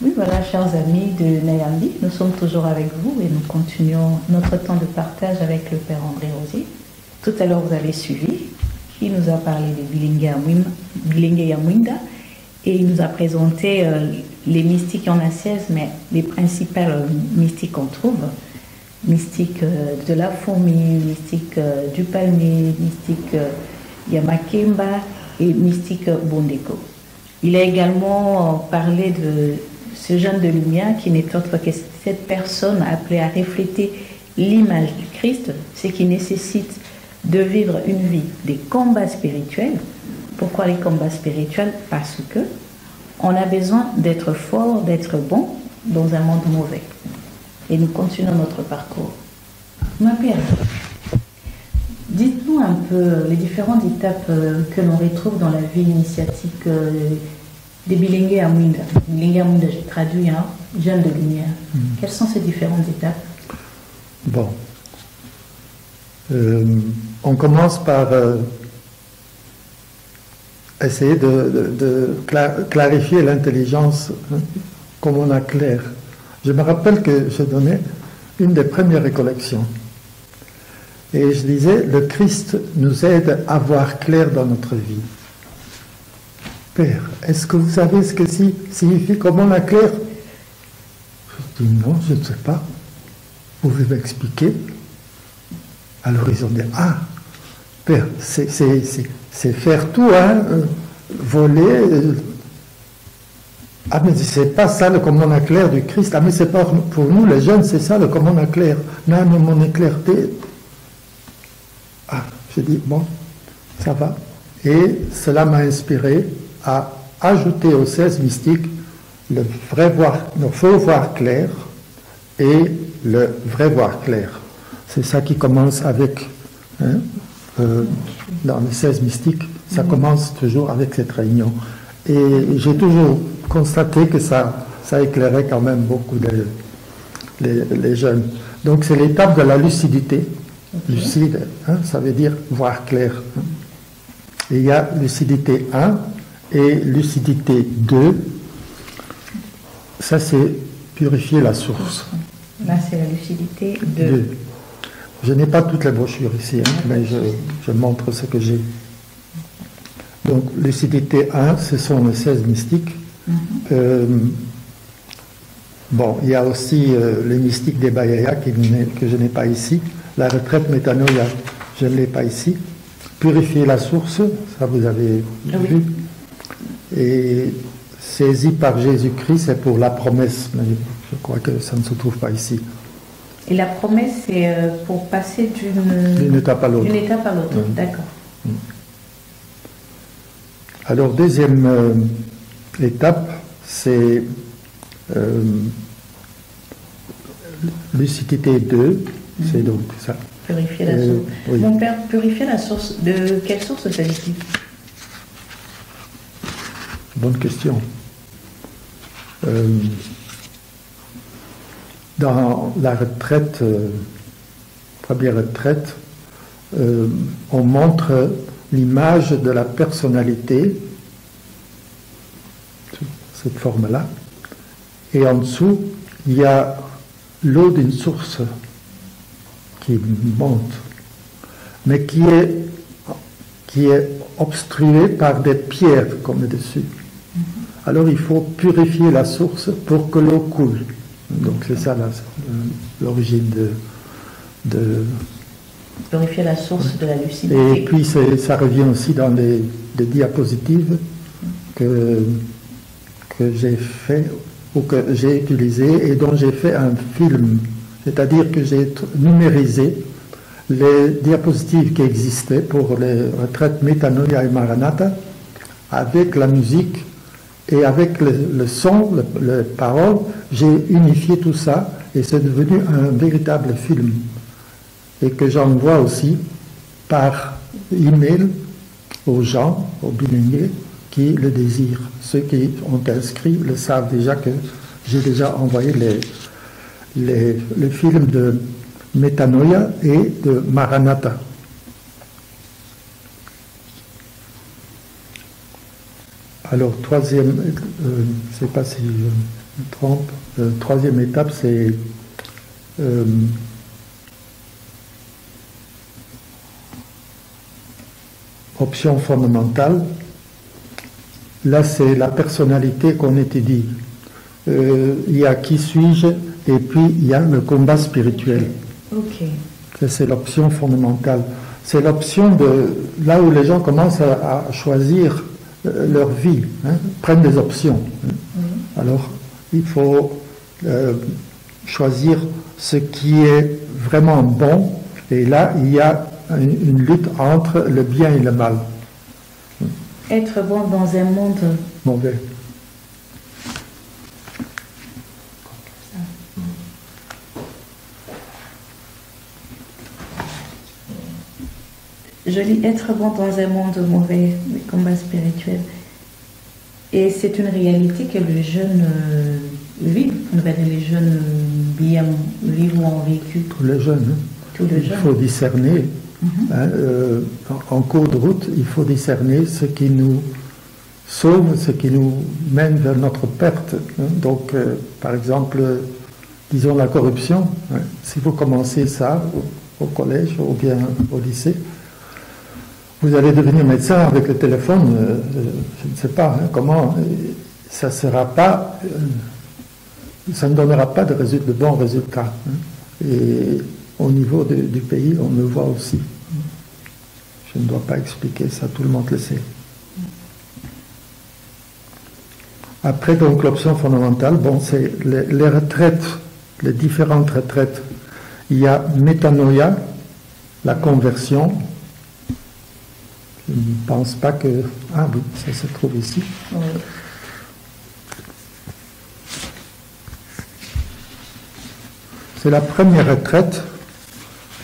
Oui, voilà, chers amis de Nayambi, nous sommes toujours avec vous et nous continuons notre temps de partage avec le Père André Rosier. Tout à l'heure, vous avez suivi, qui nous a parlé de Bilingue Yamwinda et il nous a présenté les mystiques, il y en a 16, mais les principales mystiques qu'on trouve, mystique de la fourmi, mystique du palmier, mystique Yamakemba et mystique Bondeko. Il a également parlé de ce jeune de lumière qui n'est autre que cette personne appelée à refléter l'image du Christ, ce qui nécessite de vivre une vie des combats spirituels. Pourquoi les combats spirituels? Parce que on a besoin d'être fort, d'être bon dans un monde mauvais. Et nous continuons notre parcours. Ma Père, dites-nous un peu les différentes étapes que l'on retrouve dans la vie initiatique des Bilingue Yamwinda. Bilingue Yamwinda, j'ai traduit, hein, jeune de lumière. Quelles sont ces différentes étapes? Bon. On commence par essayer de clarifier l'intelligence, hein, comme on a clair. Je me rappelle que je donnais une des premières récollections. Et je disais, le Christ nous aide à voir clair dans notre vie. Père, est-ce que vous savez ce que signifie comment la clair? Je dis non, je ne sais pas. Vous pouvez m'expliquer? Alors ils ont dit, ah, Père, c'est faire tout, hein, voler. Ah, mais c'est pas ça le commandement clair du Christ. Ah, mais c'est pas pour nous les jeunes, c'est ça le commandement clair. Non, mais mon éclairté. Ah, j'ai dit, bon, ça va. Et cela m'a inspiré à ajouter aux 16 mystiques le faux voir clair et le vrai voir clair. C'est ça qui commence avec, hein, dans les 16 mystiques, ça commence toujours avec cette réunion. Et j'ai toujours constaté que ça éclairait quand même beaucoup les jeunes. Donc c'est l'étape de la lucidité. Lucide, hein, ça veut dire voir clair. Hein. Et il y a lucidité 1 et lucidité 2. Ça, c'est purifier la source. Là, c'est la lucidité 2. Je n'ai pas toutes les brochures ici, hein, mais je montre ce que j'ai. Donc, lucidité 1, ce sont les 16 mystiques. Bon, il y a aussi les mystiques des Bahia que je n'ai pas ici. La retraite métanoïa, je ne l'ai pas ici. Purifier la source, ça vous avez vu. Et saisi par Jésus-Christ, c'est pour la promesse. Mais je crois que ça ne se trouve pas ici. Et la promesse, c'est pour passer d'une étape à l'autre. D'une étape à l'autre, d'accord. Alors, deuxième étape, c'est lucidité 2, c'est donc ça. Purifier la source. Oui. Mon père, purifier la source, de quelle source s'agit-il? Bonne question. Dans la retraite, première retraite, on montre l'image de la personnalité, cette forme-là, et en dessous, il y a l'eau d'une source qui monte, mais qui est obstruée par des pierres comme dessus. Alors il faut purifier la source pour que l'eau coule. Donc c'est ça l'origine de purifier la source de la lucidité. Et puis ça revient aussi dans les diapositives que j'ai fait ou que j'ai utilisé et dont j'ai fait un film. C'est-à-dire que j'ai numérisé les diapositives qui existaient pour les retraites Metanoia et Maranatha avec la musique et avec le son, les paroles. J'ai unifié tout ça et c'est devenu un véritable film. Et que j'envoie aussi par email aux gens, aux bilingues qui le désirent. Ceux qui ont inscrit le savent déjà que j'ai déjà envoyé les films de Metanoia et de Maranatha. Alors, troisième, je ne sais pas si je me trompe, troisième étape, c'est option fondamentale. Là, c'est la personnalité qu'on étudie. Il y a qui suis-je et puis il y a le combat spirituel. Okay. C'est l'option fondamentale. C'est l'option de là où les gens commencent à choisir leur vie, hein, prennent des options. Alors, il faut choisir ce qui est vraiment bon. Et là, il y a une lutte entre le bien et le mal. Être bon dans un monde mauvais. Je lis être bon dans un monde mauvais, le combat spirituel. Et c'est une réalité que les jeunes vivent, les jeunes bien vivent ou ont vécu. Tous les jeunes. Hein. Tous les jeunes. Il faut discerner. Hein, en cours de route, il faut discerner ce qui nous sauve, ce qui nous mène vers notre perte. Hein. Donc, par exemple, disons la corruption. Hein. Si vous commencez ça au collège ou bien au lycée, vous allez devenir médecin avec le téléphone, je ne sais pas hein, comment, ça ne donnera pas de bons résultats. Hein. Et au niveau du pays, on le voit aussi. Je ne dois pas expliquer ça, tout le monde le sait. Après, donc, l'option fondamentale, bon, c'est les retraites, les différentes retraites. Il y a métanoïa, la conversion. Je ne pense pas que... Ah oui, ça se trouve ici. Oui. C'est la première retraite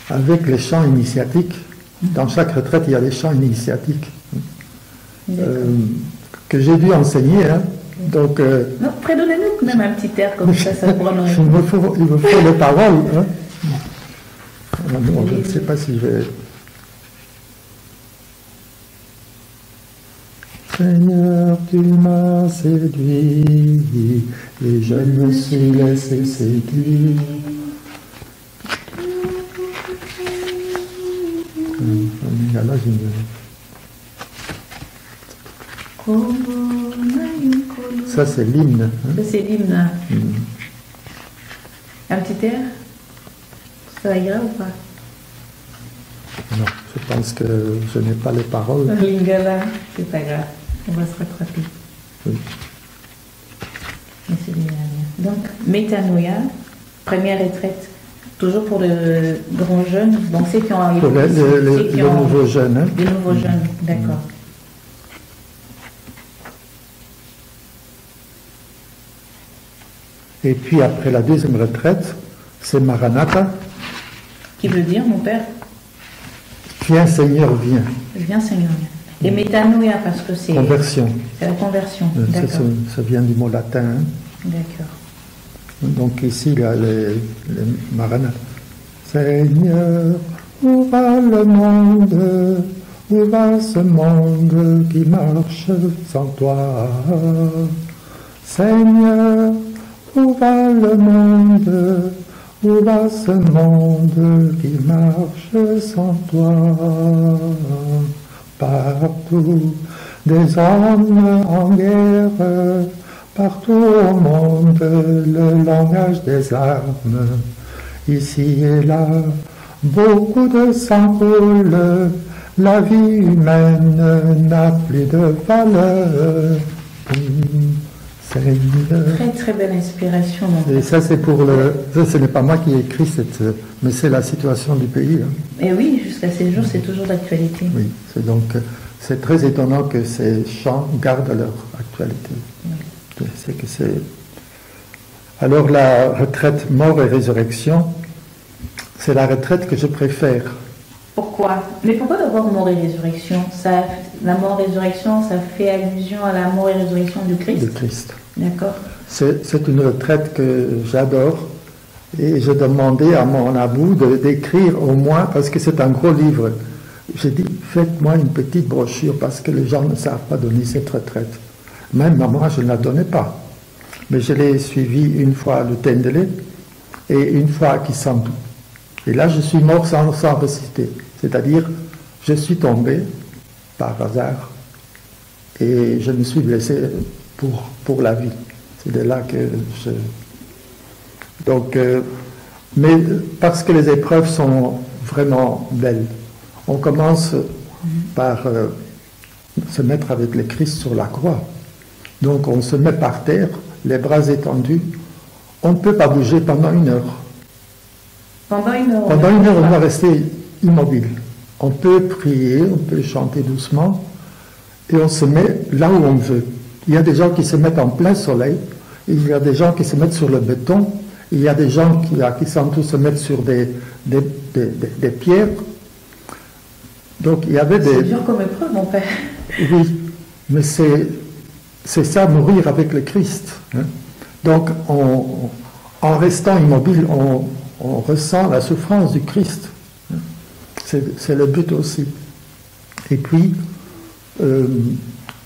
avec les chants initiatiques Dans chaque retraite, il y a des chants initiatiques que j'ai dû enseigner. Hein. Donc, non, prédonnez-nous même un petit air comme ça pourra nous il me faut les paroles. Hein. Non, je ne sais pas si je vais... Seigneur, tu m'as séduit et je me suis laissé séduire. Là, ça, c'est l'hymne. Hein? Ça, c'est l'hymne. Un petit air? Ça va grave ou pas? Non, je pense que je n'ai pas les paroles. Lingala, c'est pas grave. On va se rattraper. Oui. Mais c'est bien. Donc, Metanoia, première retraite, toujours pour le grand jeune, donc ceux qui ont... Pour les nouveaux jeunes. Hein? Les nouveaux jeunes, d'accord. Et puis après la deuxième retraite, c'est Maranatha. Qui veut dire, mon père? Viens Seigneur, viens. Viens Seigneur, viens. Et Metanoia, parce que c'est... Conversion. C'est la conversion, d'accord. Ça vient du mot latin. Hein? D'accord. Donc ici, il y a les Maranatha. Seigneur, où va le monde? Où va ce monde qui marche sans toi? Seigneur, où va le monde? Où va ce monde qui marche sans toi? Partout, des hommes en guerre, partout au monde, le langage des armes. Ici et là, beaucoup de sang coule, la vie humaine n'a plus de valeur. Seigneur. Très très belle inspiration. Et ça c'est pour le... Ça, ce n'est pas moi qui ai écrit cette... Mais c'est la situation du pays. Hein. Et oui, jusqu'à ces jours, c'est toujours d'actualité. Oui, c'est très étonnant que ces chants gardent leur actualité. Oui. C'est que c'est... Alors la retraite mort et résurrection, c'est la retraite que je préfère. Pourquoi? Mais pourquoi d'abord mort et résurrection? La mort et résurrection, ça fait allusion à la mort et résurrection du Christ? Du Christ. D'accord. C'est une retraite que j'adore et je demandais à mon abou d'écrire au moins, parce que c'est un gros livre. J'ai dit, faites-moi une petite brochure parce que les gens ne savent pas donner cette retraite. Même moi, je ne la donnais pas. Mais je l'ai suivi une fois à Lutendele et une fois à Kisantu. Et là, je suis mort sans réciter. C'est-à-dire, je suis tombé par hasard et je me suis blessé pour la vie. C'est de là que je... Donc, mais parce que les épreuves sont vraiment belles. On commence par se mettre avec le Christ sur la croix. Donc, on se met par terre, les bras étendus. On ne peut pas bouger pendant une heure. Pendant une heure, on doit rester immobile. On peut prier, on peut chanter doucement, et on se met là où on veut. Il y a des gens qui se mettent en plein soleil, il y a des gens qui se mettent sur le béton, il y a des gens qui se mettent sur des pierres. Donc il y avait des... C'est dur comme épreuve, mon père. Oui, mais c'est ça, mourir avec le Christ. Hein. Donc en restant immobile, on ressent la souffrance du Christ. C'est le but aussi. Et puis,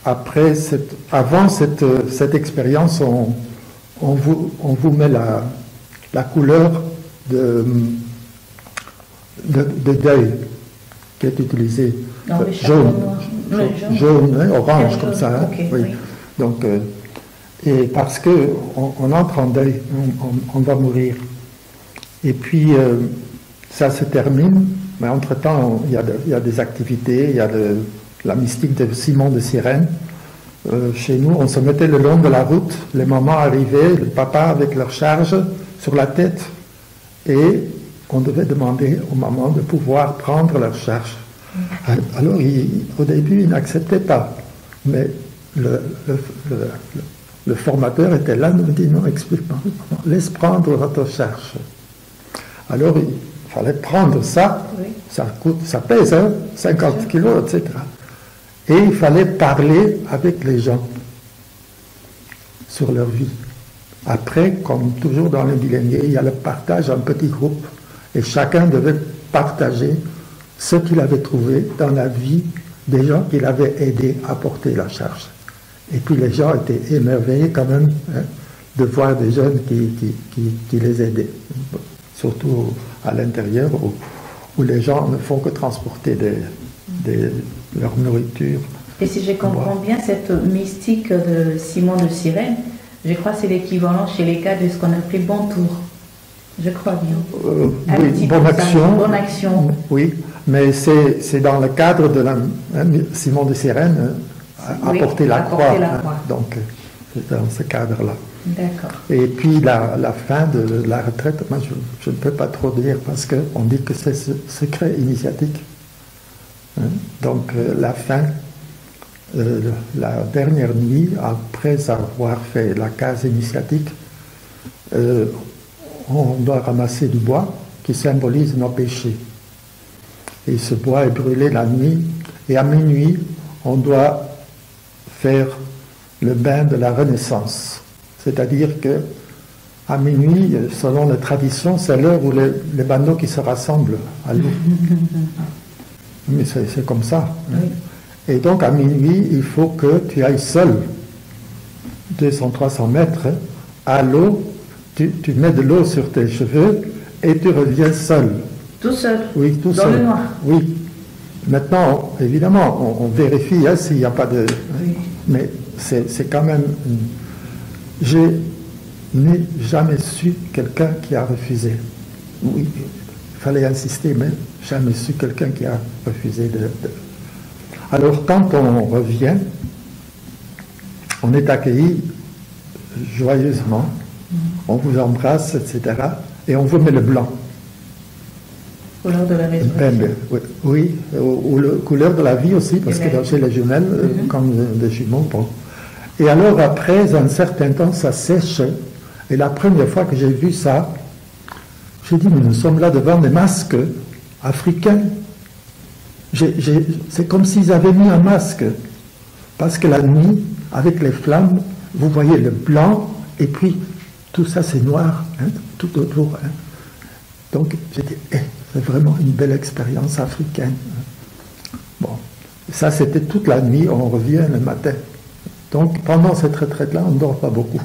avant cette expérience, on vous met la couleur de deuil qui est utilisée. Jaune, hein, orange, comme ça. Hein, okay, oui. Oui. Donc, et parce qu'on entre en deuil, on va mourir. Et puis, ça se termine, mais entre-temps, il y a des activités, il y a la mystique de Simon de Cyrène. Chez nous, on se mettait le long de la route, les mamans arrivaient, le papa avec leur charge sur la tête, et on devait demander aux mamans de pouvoir prendre leur charge. Alors, au début, ils n'acceptaient pas, mais le formateur était là, nous dit non, explique-moi, laisse prendre votre charge. Alors, il fallait prendre ça, Oui. ça pèse, hein, 50 kilos, etc. Et il fallait parler avec les gens sur leur vie. Après, comme toujours dans les milléniaux, il y a le partage en petits groupes et chacun devait partager ce qu'il avait trouvé dans la vie des gens qu'il avait aidés à porter la charge. Et puis les gens étaient émerveillés quand même, hein, de voir des jeunes qui les aidaient, surtout à l'intérieur où les gens ne font que transporter leur nourriture. Et si je comprends bien, cette mystique de Simon de Cyrène, je crois que c'est l'équivalent chez les cas de ce qu'on appelait bon tour. Je crois bien. Oui, bonne action. Bonne action. Oui, mais c'est dans le cadre de Simon de Cyrène, apporter la croix. Donc, c'est dans ce cadre-là. D'accord. Et puis la fin de la retraite, moi je ne peux pas trop dire parce qu'on dit que c'est secret initiatique. Hein? Donc la fin, la dernière nuit, après avoir fait la case initiatique, on doit ramasser du bois qui symbolise nos péchés. Et ce bois est brûlé la nuit, et à minuit, on doit faire le bain de la Renaissance. C'est-à-dire que à minuit, selon la tradition, c'est l'heure où les bandeaux qui se rassemblent à l'eau. Mais c'est comme ça. Hein. Oui. Et donc à minuit, il faut que tu ailles seul, 200-300 mètres, à l'eau, tu mets de l'eau sur tes cheveux et tu reviens seul. Tout seul? Oui, tout dans seul. Le noir? Oui. Maintenant, évidemment, on vérifie hein, s'il n'y a pas de... Oui. Mais c'est quand même... Je n'ai jamais su quelqu'un qui a refusé. Oui, il fallait insister, mais jamais su quelqu'un qui a refusé de... Alors, quand on revient, on est accueilli joyeusement, on vous embrasse, etc. Et on vous met le blanc. Couleur de la résurrection. Oui, ou la couleur de la vie aussi, parce que chez les jumelles, comme des jumeaux, bon. Et alors après un certain temps, ça sèche. Et la première fois que j'ai vu ça, j'ai dit, mais nous sommes là devant des masques africains. C'est comme s'ils avaient mis un masque. Parce que la nuit, avec les flammes, vous voyez le blanc, et puis tout ça c'est noir, hein, tout autour. Hein. Donc j'ai dit, c'est vraiment une belle expérience africaine. Bon, ça c'était toute la nuit, on revient le matin. Donc pendant cette retraite-là, on ne dort pas beaucoup.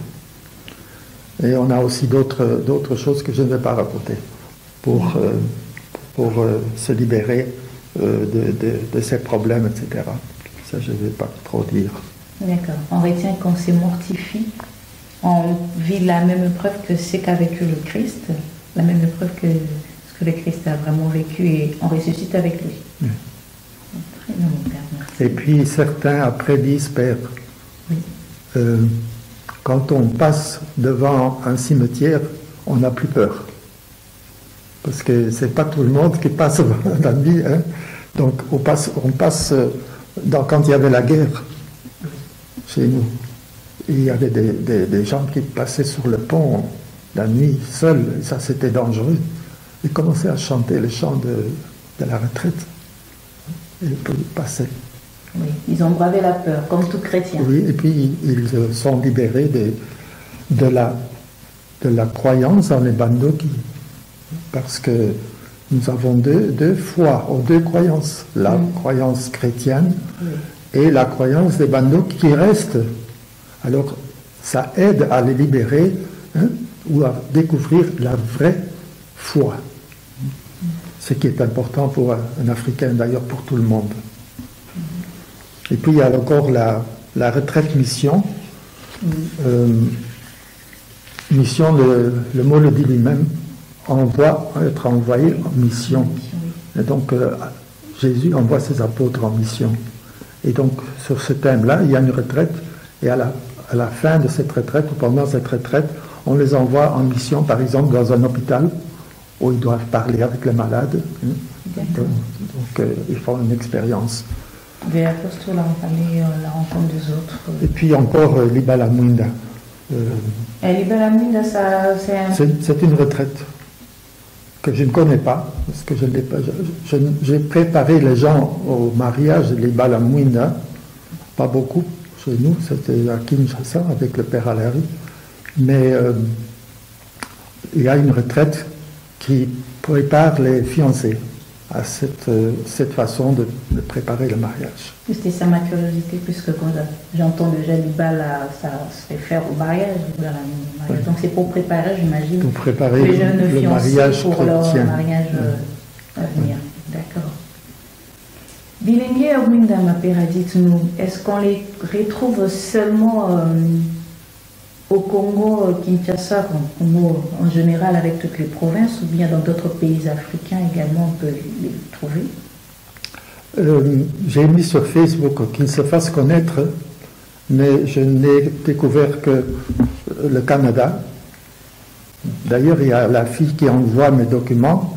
Et on a aussi d'autres choses que je ne vais pas raconter pour se libérer de ces problèmes, etc. Ça, je ne vais pas trop dire. D'accord. On retient qu'on se mortifie, on vit la même épreuve que ce qu'a vécu le Christ, la même épreuve que ce que le Christ a vraiment vécu, et on ressuscite avec lui. Oui. Très bien, mon Père, merci. Et puis certains après disent, Père, oui. Quand on passe devant un cimetière, on n'a plus peur. Parce que c'est pas tout le monde qui passe dans la vie. Hein. Donc on passe quand il y avait la guerre chez nous. Il y avait des gens qui passaient sur le pont la nuit seuls, et ça c'était dangereux. Ils commençaient à chanter le chant de la retraite. Et ils passaient. Oui, ils ont bravé la peur, comme tout chrétien. Oui, et puis ils sont libérés de la croyance en les bandeaux parce que nous avons deux foi, ou deux croyances. La croyance chrétienne et la croyance des bandeaux qui restent. Alors, ça aide à les libérer hein, ou à découvrir la vraie foi. Ce qui est important pour un Africain, d'ailleurs pour tout le monde. Et puis il y a encore la retraite mission. Mission, le mot le dit lui-même, être envoyé en mission. Et donc Jésus envoie ses apôtres en mission. Et donc sur ce thème-là, il y a une retraite, et à la fin de cette retraite, ou pendant cette retraite, on les envoie en mission, par exemple dans un hôpital, où ils doivent parler avec les malades. Donc ils font une expérience. Des apôtres, la rencontre des autres. Et puis encore Libala Mwinda. Libala Mwinda, c'est une retraite. que je ne connais pas, parce que je n'ai pas. J'ai préparé les gens au mariage, les Balamouina, pas beaucoup chez nous, c'était à Kinshasa avec le père Alary, mais il y a une retraite qui prépare les fiancés à cette façon de préparer le mariage. C'était ça ma curiosité, puisque quand j'entends déjà l'Ibal, ça se fait faire au mariage. Oui. Donc c'est pour préparer, j'imagine, pour préparer les jeunes le fiancés mariage pour chrétien. Leur mariage à venir. D'accord. Bilingue Awinda Mapera, dites-nous, est-ce qu'on les retrouve seulement au Congo, Kinshasa, Congo en général avec toutes les provinces, ou bien dans d'autres pays africains également on peut les trouver? J'ai mis sur Facebook qu'ils se fassent connaître, mais je n'ai découvert que le Canada. D'ailleurs, il y a la fille qui envoie mes documents,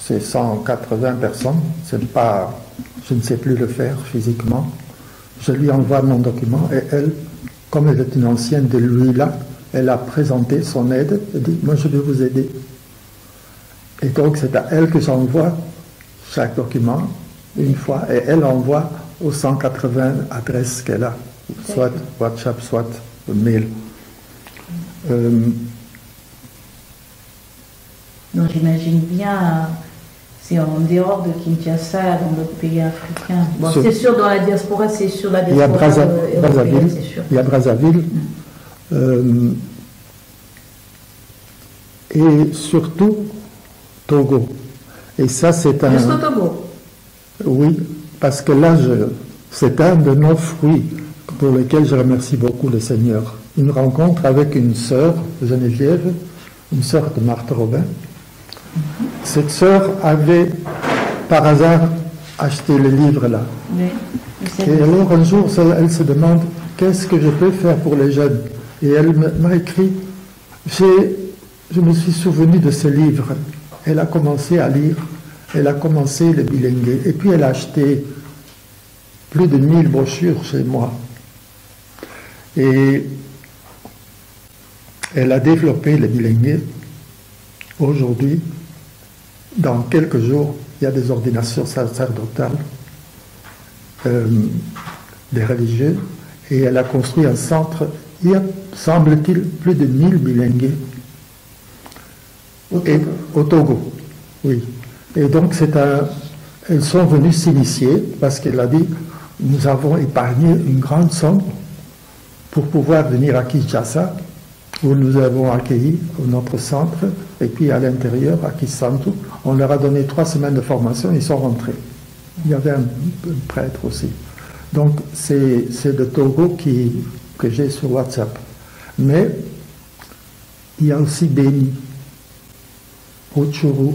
c'est 180 personnes, c'est pas, je ne sais plus le faire physiquement. Je lui envoie mon document et elle, comme elle est une ancienne de l'UILA, elle a présenté son aide, elle dit, moi je vais vous aider. Et donc c'est à elle que j'envoie chaque document une fois, et elle envoie aux 180 adresses qu'elle a, soit WhatsApp, soit mail. Donc j'imagine bien, c'est en dehors de Kinshasa, dans d'autres pays africains. Bon, c'est sûr, dans la diaspora, c'est sûr, la diaspora Brazzaville, c'est sûr. Il y a Brazzaville. Et surtout Togo. Et ça, c'est un... Jusqu'au Togo? Oui, parce que là, c'est un de nos fruits pour lesquels je remercie beaucoup le Seigneur. Une rencontre avec une sœur, Geneviève, une sœur de Marthe Robin. Cette sœur avait, par hasard, acheté le livre-là. Oui, et alors, un jour, elle se demande, qu'est-ce que je peux faire pour les jeunes? Et elle m'a écrit, je me suis souvenu de ce livre. Elle a commencé à lire, elle a commencé le bilingue, et puis elle a acheté plus de 1000 brochures chez moi. Et elle a développé le bilingue. Aujourd'hui, dans quelques jours, il y a des ordinations sacerdotales, des religieux, et elle a construit un centre. Il y a, semble-t-il, plus de 1000 bilingues au Togo. Oui. Et donc, elles sont venues s'initier parce qu'elle a dit, nous avons épargné une grande somme pour pouvoir venir à Kinshasa, où nous avons accueilli notre centre, et puis à l'intérieur, à Kisantu, on leur a donné 3 semaines de formation, ils sont rentrés. Il y avait un prêtre aussi. Donc, c'est le Togo que j'ai sur WhatsApp. Mais, il y a aussi Béni, Rutshuru,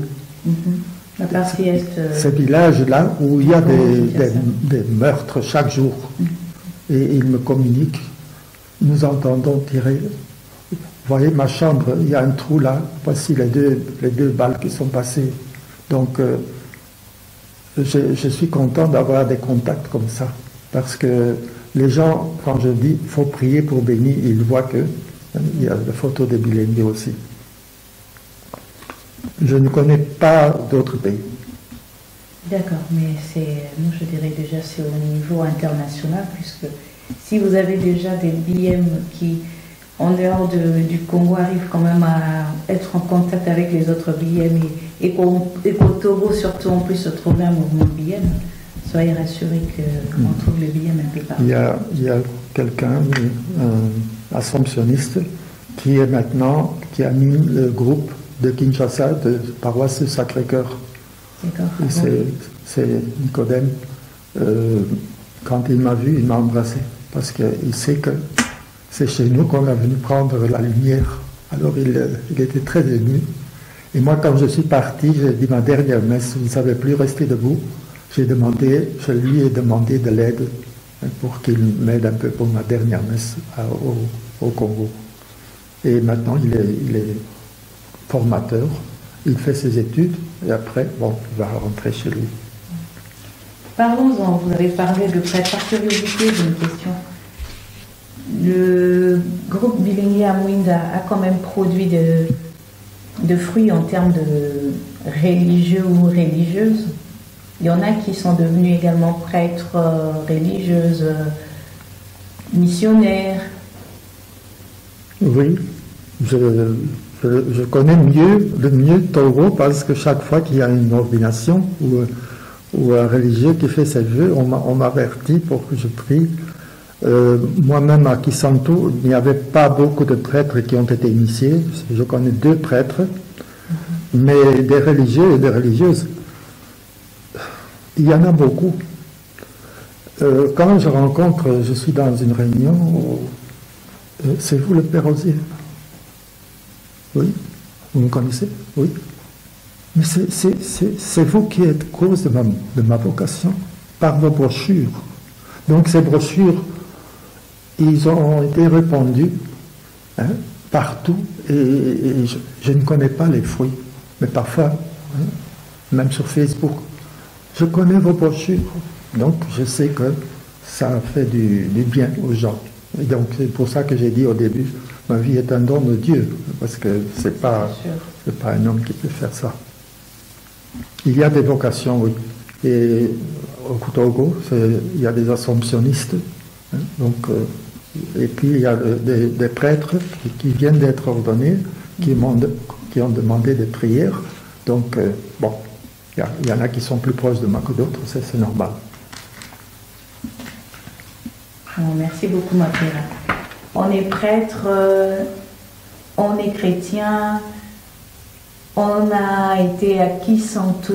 la partie est... Ces villages-là où il y a des meurtres chaque jour. Et ils me communiquent. Nous entendons tirer. Vous voyez ma chambre, il y a un trou là. Voici les deux balles qui sont passées. Donc, je suis content d'avoir des contacts comme ça. Parce que les gens, quand je dis il faut prier pour Béni, ils voient que il y a des photos de bilingues aussi. Je ne connais pas d'autres pays. D'accord, mais moi je dirais déjà c'est au niveau international, puisque si vous avez déjà des BM qui, en dehors du Congo, arrivent quand même à être en contact avec les autres BM et qu'au Togo surtout on puisse trouver un mouvement BM, soyez rassurés qu'on trouve les BM un peu partout. Il y a quelqu'un, un assomptionniste, qui anime le groupe de Kinshasa, de paroisse Sacré-Cœur. C'est Nicodème. Quand il m'a vu, il m'a embrassé, parce qu'il sait que c'est chez nous qu'on est venu prendre la lumière. Alors il était très ému. Et moi, quand je suis parti, j'ai dit ma dernière messe, vous ne savez plus rester debout. Je lui ai demandé de l'aide pour qu'il m'aide un peu pour ma dernière messe au Congo. Et maintenant, il est formateur, il fait ses études, et après, il va rentrer chez lui. Parlons-en, vous avez parlé de prêtre. Par curiosité, j'ai une question. Le groupe Bilingue Amwinda a quand même produit de fruits en termes de religieux ou religieuses. Il y en a qui sont devenus également prêtres, religieuses, missionnaires. Oui, je connais le mieux Togo parce que chaque fois qu'il y a une ordination ou un religieux qui fait ses vœux, on m'avertit pour que je prie. Moi-même à Kisantu, il n'y avait pas beaucoup de prêtres qui ont été initiés. Je connais 2 prêtres, mais des religieux et des religieuses, il y en a beaucoup. Quand je suis dans une réunion, c'est vous le Père Osier? Oui, vous me connaissez? Oui. Mais c'est vous qui êtes cause de ma vocation, par vos brochures. Donc ces brochures, ils ont été répandus partout, et je ne connais pas les fruits, mais parfois, même sur Facebook, je connais vos brochures, donc je sais que ça fait du bien aux gens. Et donc c'est pour ça que j'ai dit au début, ma vie est un don de Dieu, parce que c'est pas un homme qui peut faire ça. Il y a des vocations, oui. Et au Togo, il y a des assomptionnistes, donc, et puis il y a des prêtres qui viennent d'être ordonnés, qui ont demandé des prières. Donc, bon, il y en a qui sont plus proches de moi que d'autres, c'est normal. Bon, merci beaucoup, Mapera. On est prêtre, on est chrétien, on a été à Kisantu,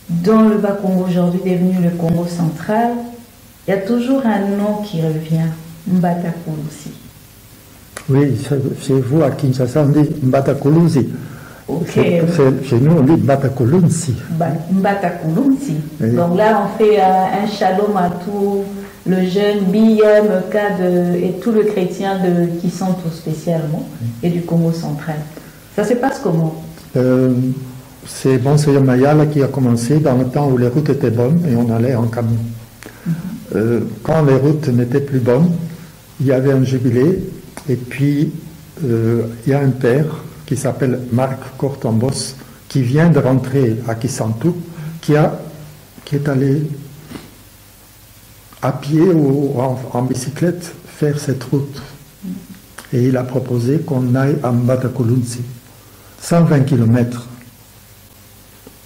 dont le Bas-Congo aujourd'hui est devenu le Congo central. Il y a toujours un nom qui revient, Mbatakulusi. Oui, chez vous à Kinshasa, on dit Mbatakulusi. Okay. Chez nous, on dit Mbatakulusi. Mbatakulusi. Oui. Donc là, on fait un shalom à tout le jeune BMK et tout le chrétien de Kisantu spécialement, et du Congo central. Ça se passe comment? C'est Monseigneur Mayala qui a commencé dans le temps où les routes étaient bonnes et on allait en camion. Quand les routes n'étaient plus bonnes, il y avait un jubilé, et puis il y a un père qui s'appelle Marc Cortombos, qui vient de rentrer à Kisantu, qui est allé à pied ou en bicyclette faire cette route. Et il a proposé qu'on aille à Mbatakulusi, 120 km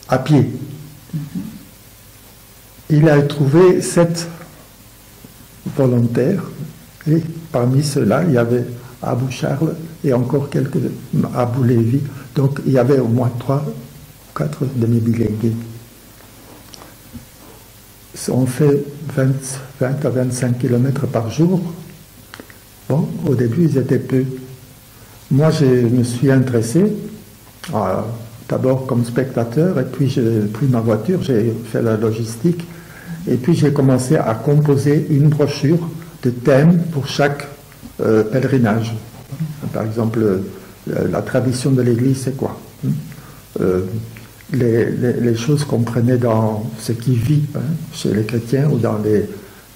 à pied. Il a trouvé 7 volontaires, et parmi ceux-là, il y avait Abou Charles et encore quelques Abou Lévi. Donc il y avait au moins 3 ou 4 demi-bilingués. On fait 20 à 25 km par jour. Bon, au début, ils étaient peu. Moi, je me suis intéressé, d'abord comme spectateur, et puis j'ai pris ma voiture, j'ai fait la logistique, et puis j'ai commencé à composer une brochure de thèmes pour chaque pèlerinage. Par exemple, la tradition de l'Église, c'est quoi? Les choses qu'on prenait dans ce qui vit chez les chrétiens ou dans les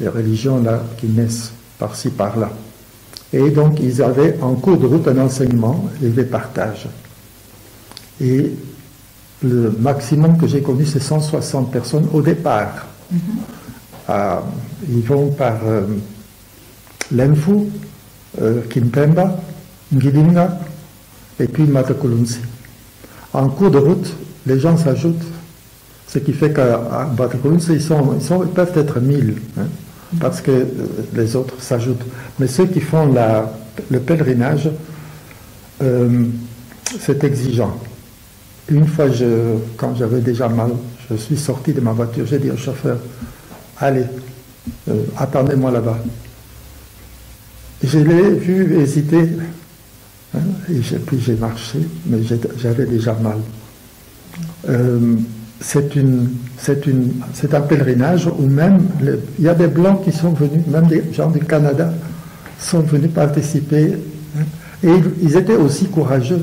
religions là, qui naissent par-ci, par-là. Et donc, ils avaient en cours de route un enseignement et des partages. Et le maximum que j'ai connu, c'est 160 personnes au départ. Ils vont par Lenfu, Kimpemba, Ngilinga et puis Matakulunsi. En cours de route, les gens s'ajoutent, ce qui fait qu'à Matakulunsi, ils peuvent être 1000, parce que les autres s'ajoutent. Mais ceux qui font le pèlerinage, c'est exigeant. Une fois, quand j'avais déjà mal, je suis sorti de ma voiture, j'ai dit au chauffeur, allez, attendez-moi là-bas. Je l'ai vu hésiter, et puis j'ai marché, mais j'avais déjà mal. C'est un pèlerinage où même, il y a des Blancs qui sont venus, même des gens du Canada, sont venus participer. Et ils étaient aussi courageux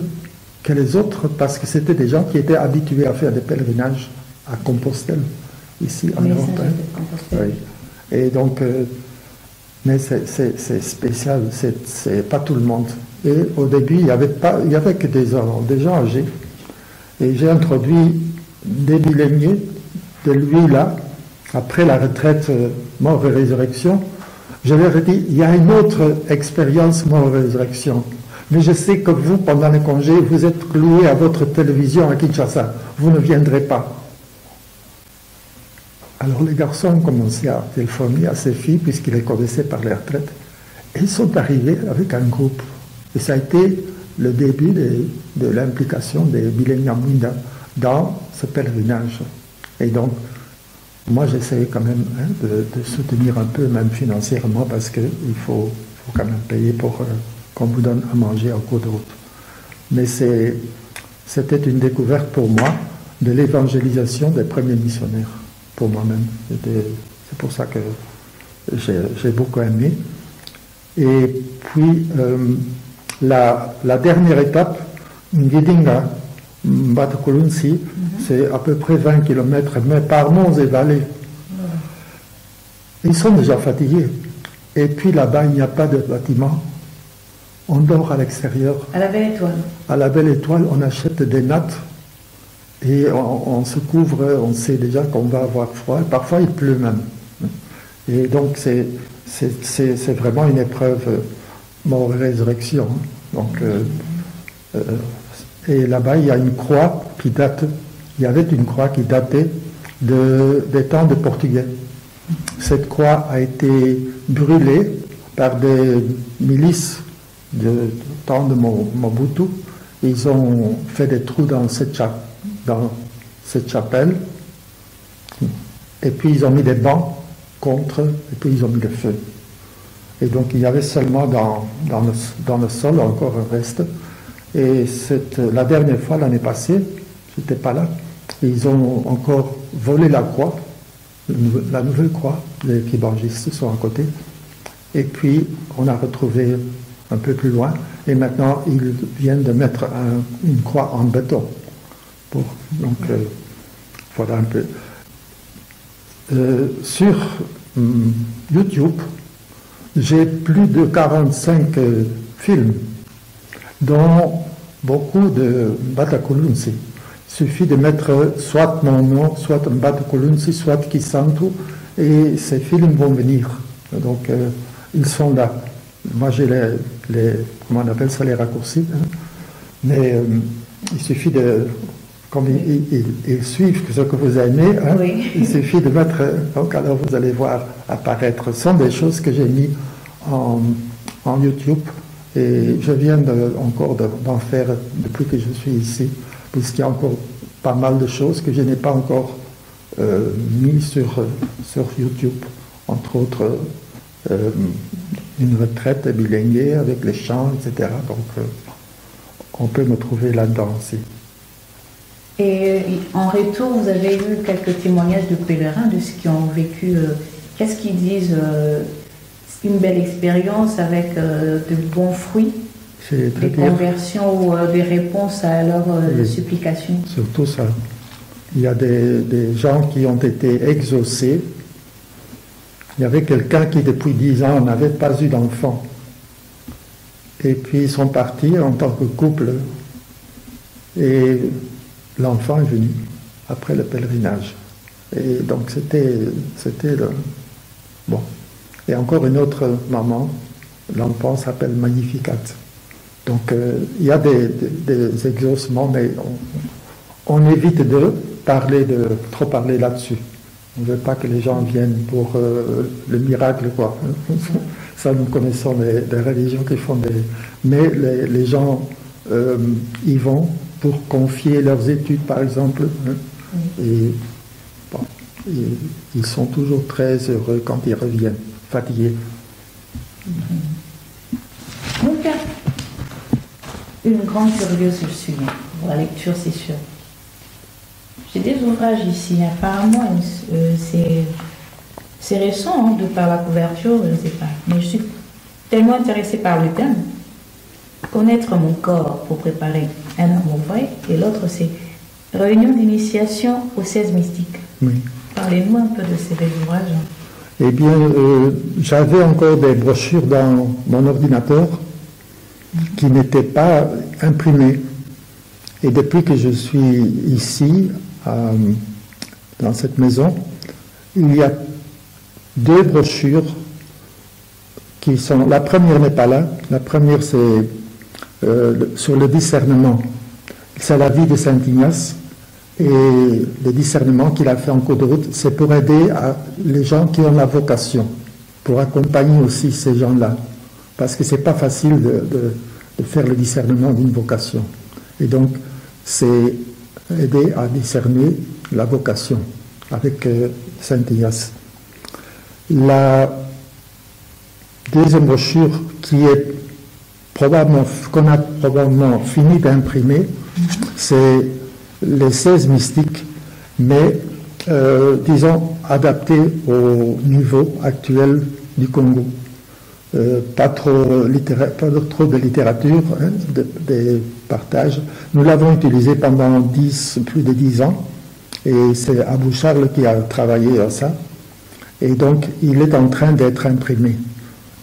que les autres, parce que c'était des gens qui étaient habitués à faire des pèlerinages à Compostelle, ici en Europe. Oui. Et donc, mais c'est spécial, c'est pas tout le monde Et au début, il n'y avait que des gens âgés. Et j'ai introduit des milléniaux de lui là, après la retraite mort et résurrection. Je leur ai dit, il y a une autre expérience mort et résurrection. Mais je sais que vous, pendant les congés, vous êtes cloués à votre télévision à Kinshasa. Vous ne viendrez pas. Alors les garçons ont commencé à téléphoner à ces filles, puisqu'ils les connaissaient par les retraites. Et ils sont arrivés avec un groupe. Et ça a été le début de l'implication des Bilenya Mwinda dans ce pèlerinage. Et donc, moi j'essayais quand même de soutenir un peu, même financièrement, parce qu'il faut quand même payer pour qu'on vous donne à manger en cours de route. Mais c'était une découverte pour moi de l'évangélisation des premiers missionnaires, pour moi-même. C'est pour ça que j'ai beaucoup aimé. Et puis, la dernière étape, Ngidinga, Mbatakulunsi, c'est à peu près 20 km, mais par monts et vallées. Ils sont déjà fatigués. Et puis là-bas, il n'y a pas de bâtiment. On dort à l'extérieur. À la Belle Étoile. À la Belle Étoile, on achète des nattes et on se couvre, on sait déjà qu'on va avoir froid. Parfois, il pleut même. Et donc, c'est vraiment une épreuve mort et résurrection. Donc, et là-bas, il y a une croix qui date, il y avait une croix qui datait des temps des Portugais. Cette croix a été brûlée par des milices du temps de Mobutu. Ils ont fait des trous dans cette chapelle. Et puis ils ont mis des bancs contre, et puis ils ont mis le feu. Et donc il y avait seulement dans le sol encore un reste. Et la dernière fois, l'année passée, je n'étais pas là, ils ont encore volé la croix, la nouvelle croix, les kibangistes sont à côté. Et puis on a retrouvé un peu plus loin, et maintenant ils viennent de mettre une croix en béton. Donc voilà un peu. Sur YouTube, j'ai plus de 45 films, dont beaucoup de Mbatakulunsi. Il suffit de mettre soit mon nom, soit Mbatakulunsi, soit Kisantu, et ces films vont venir. Donc ils sont là. Moi j'ai comment on appelle ça, les raccourcis, hein. Mais il suffit de, comme ils suivent ce que vous aimez, hein, oui. Il suffit de mettre, donc alors vous allez voir apparaître. Ce sont des choses que j'ai mis en YouTube, et je viens encore d'en faire depuis que je suis ici, puisqu'il y a encore pas mal de choses que je n'ai pas encore mis sur YouTube, entre autres une retraite bilingue avec les chants, etc. Donc on peut me trouver là-dedans aussi. Et en retour, vous avez eu quelques témoignages de pèlerins, de ceux qui ont vécu, qu'est-ce qu'ils disent, une belle expérience avec de bons fruits, des conversions ou des réponses à leurs supplications. Surtout ça. Il y a des gens qui ont été exaucés. Il y avait quelqu'un qui, depuis 10 ans, n'avait pas eu d'enfant. Et puis, ils sont partis en tant que couple. Et l'enfant est venu après le pèlerinage. Et donc, c'était le... Bon. Et encore une autre maman, l'enfant s'appelle Magnificat. Donc, il y a des exaucements, mais on évite de trop parler là-dessus. On ne veut pas que les gens viennent pour le miracle, quoi. Ça, nous connaissons des religions qui font des... Mais les gens y vont pour confier leurs études, par exemple. Hein. Et bon, ils sont toujours très heureux quand ils reviennent, fatigués. Donc, une grande curieuse, je suis. Pour la lecture, c'est sûr. J'ai des ouvrages ici, apparemment, c'est récent, hein, de par la couverture, je ne sais pas. Mais je suis tellement intéressée par le thème. Connaître mon corps pour préparer un amour vrai, et l'autre c'est Réunion d'initiation aux 16 mystiques. Oui. Parlez-nous un peu de ces belles ouvrages. Eh bien, j'avais encore des brochures dans mon ordinateur, qui n'étaient pas imprimés. Et depuis que je suis ici, dans cette maison, il y a 2 brochures qui sont... La première n'est pas là. La première, c'est sur le discernement. C'est la vie de Saint Ignace. Et le discernement qu'il a fait en cours de route, c'est pour aider les gens qui ont la vocation, pour accompagner aussi ces gens-là. Parce que ce n'est pas facile de faire le discernement d'une vocation. Et donc, c'est aider à discerner la vocation avec Saint Ignace. La deuxième brochure qu'on a probablement fini d'imprimer, c'est les 16 mystiques, mais disons adaptés au niveau actuel du Congo. Pas trop de littérature, hein, des partages. Nous l'avons utilisé pendant plus de 10 ans, et c'est Abou Charles qui a travaillé à ça. Et donc, il est en train d'être imprimé.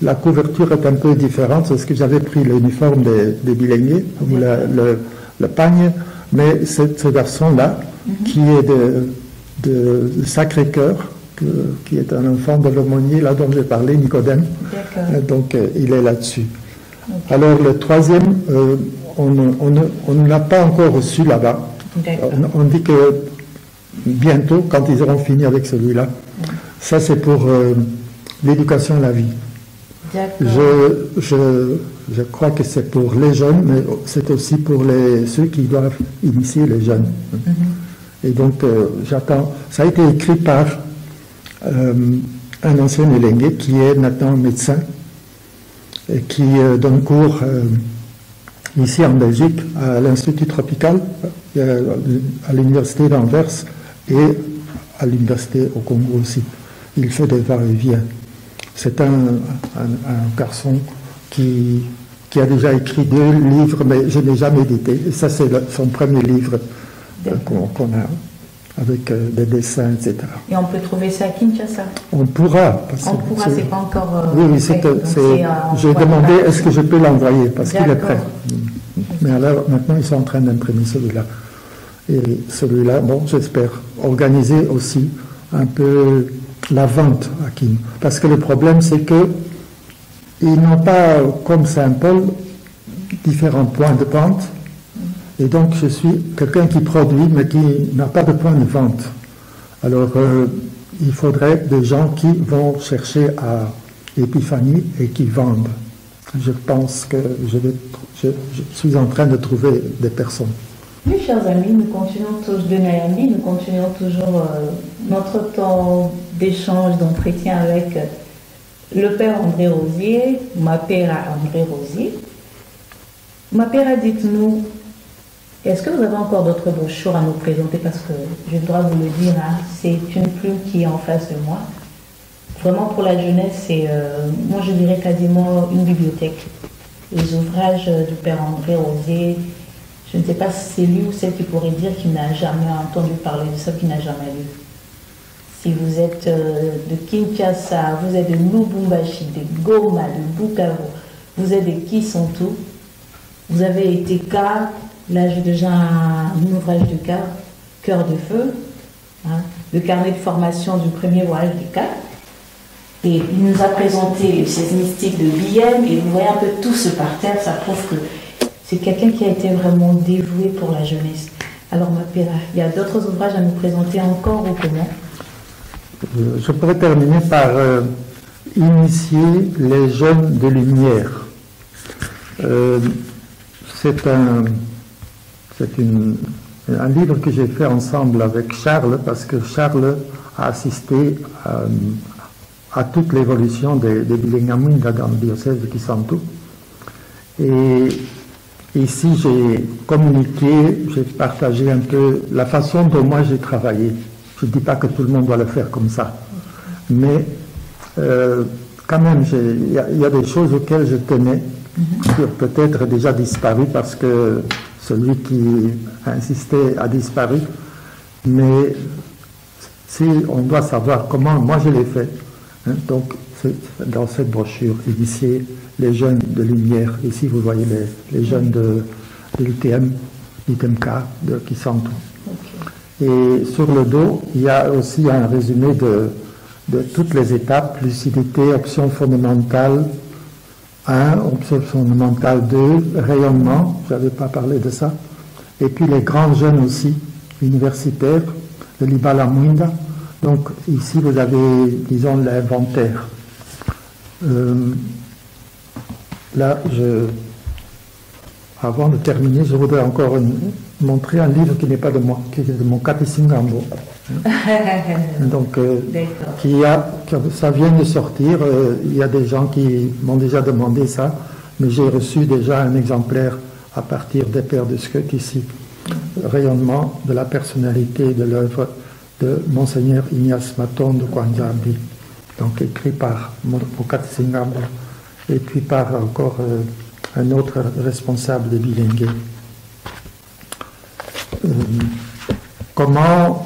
La couverture est un peu différente, parce que j'avais pris l'uniforme des Biléniers, ou le pagne, mais ce garçon-là, qui est de Sacré-Cœur, qui est un enfant de l'aumônier, là dont j'ai parlé, Nicodème. Donc, il est là-dessus. Okay. Alors, le troisième, on ne l'a pas encore reçu là-bas. On dit que bientôt, quand ils auront fini avec celui-là, ça c'est pour l'éducation à la vie. Je crois que c'est pour les jeunes, mais c'est aussi pour ceux qui doivent initier les jeunes. Et donc, j'attends. Ça a été écrit par un ancien Elengue qui est maintenant médecin et qui donne cours ici en Belgique à l'Institut Tropical, à l'Université d'Anvers et à l'Université au Congo aussi. Il fait des va-et-vient. C'est un garçon qui a déjà écrit 2 livres, mais je n'ai jamais édité. Et ça, c'est son premier livre qu'on a, avec des dessins, etc. Et on peut trouver ça à Kinshasa? On pourra. C'est pas encore... oui, j'ai demandé, est-ce que je peux l'envoyer, parce qu'il est prêt. Mais alors, maintenant, ils sont en train d'imprimer celui-là. Et celui-là, bon, j'espère organiser aussi un peu la vente à Kin. Parce que le problème, c'est qu'ils n'ont pas, comme Saint-Paul, différents points de vente. Et donc, je suis quelqu'un qui produit, mais qui n'a pas de point de vente. Alors, il faudrait des gens qui vont chercher à Épiphanie et qui vendent. Je pense que je suis en train de trouver des personnes. Oui, chers amis, nous continuons tous de Nayambi, nous continuons toujours notre temps d'échange, d'entretien avec le Père André Rosier, ma Père André Rosier. Ma Père, dites-nous, est-ce que vous avez encore d'autres brochures à nous présenter? Parce que je dois vous le dire, hein, c'est une plume qui est en face de moi. Vraiment pour la jeunesse, c'est, moi je dirais quasiment une bibliothèque. Les ouvrages du Père André Rosier, je ne sais pas si c'est lui ou celle qui pourrait dire qu'il n'a jamais entendu parler de ça, qu'il n'a jamais lu. Si vous êtes de Kinshasa, vous êtes de Lubumbashi, de Goma, de Bukavu, vous êtes de Kisantu, vous avez été cas, là j'ai déjà un ouvrage de cas, Cœur de feu, hein, le carnet de formation du premier voyage du cas. Et il nous a présenté ces mystiques de Bienne, et vous voyez un peu tout ce parterre, ça prouve que c'est quelqu'un qui a été vraiment dévoué pour la jeunesse. Alors, ma Père, il y a d'autres ouvrages à nous présenter encore ou comment? Je pourrais terminer par initier les jeunes de lumière. C'est un livre que j'ai fait ensemble avec Charles, parce que Charles a assisté à toute l'évolution des Bilingamunga dans le diocèse de Kisantu. Et ici, j'ai communiqué, j'ai partagé un peu la façon dont moi j'ai travaillé. Je ne dis pas que tout le monde doit le faire comme ça, mais quand même, il y a des choses auxquelles je tenais, qui ont peut-être déjà disparu parce que celui qui a insisté a disparu. Mais si on doit savoir comment moi je l'ai fait, hein, donc dans cette brochure, initier les jeunes de lumière. Ici, vous voyez les jeunes de l'UTM, l'UTMK, de Kisantu. Et sur le dos, il y a aussi un résumé de toutes les étapes, lucidité, option fondamentale 1, option fondamentale 2, rayonnement, je n'avais pas parlé de ça, et puis les grands jeunes aussi, universitaires, le Libala Mwinda. Donc ici vous avez, disons, l'inventaire. Là, avant de terminer, je voudrais encore montrer un livre qui n'est pas de moi, qui est de mon Kapisingambo. Donc, ça vient de sortir. Il y a des gens qui m'ont déjà demandé ça, mais j'ai reçu déjà un exemplaire à partir des Pères de Skut ici. Rayonnement de la personnalité de l'œuvre de Monseigneur Ignace Matondo Kwanzambi, donc écrit par mon Kapisingambo et puis par encore un autre responsable de Bilingue. Comment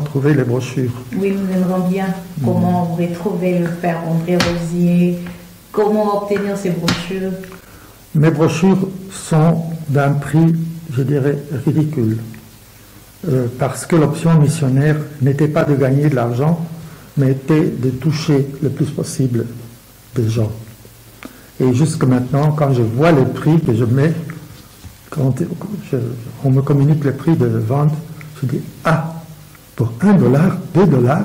trouver les brochures? Oui, nous aimerions bien comment retrouver le Père André Rosier, comment obtenir ces brochures. Mes brochures sont d'un prix, je dirais, ridicule, parce que l'option missionnaire n'était pas de gagner de l'argent, mais était de toucher le plus possible des gens. Et jusque maintenant, quand je vois les prix que je mets, quand on me communique le prix de vente, je dis, pour $1, $2,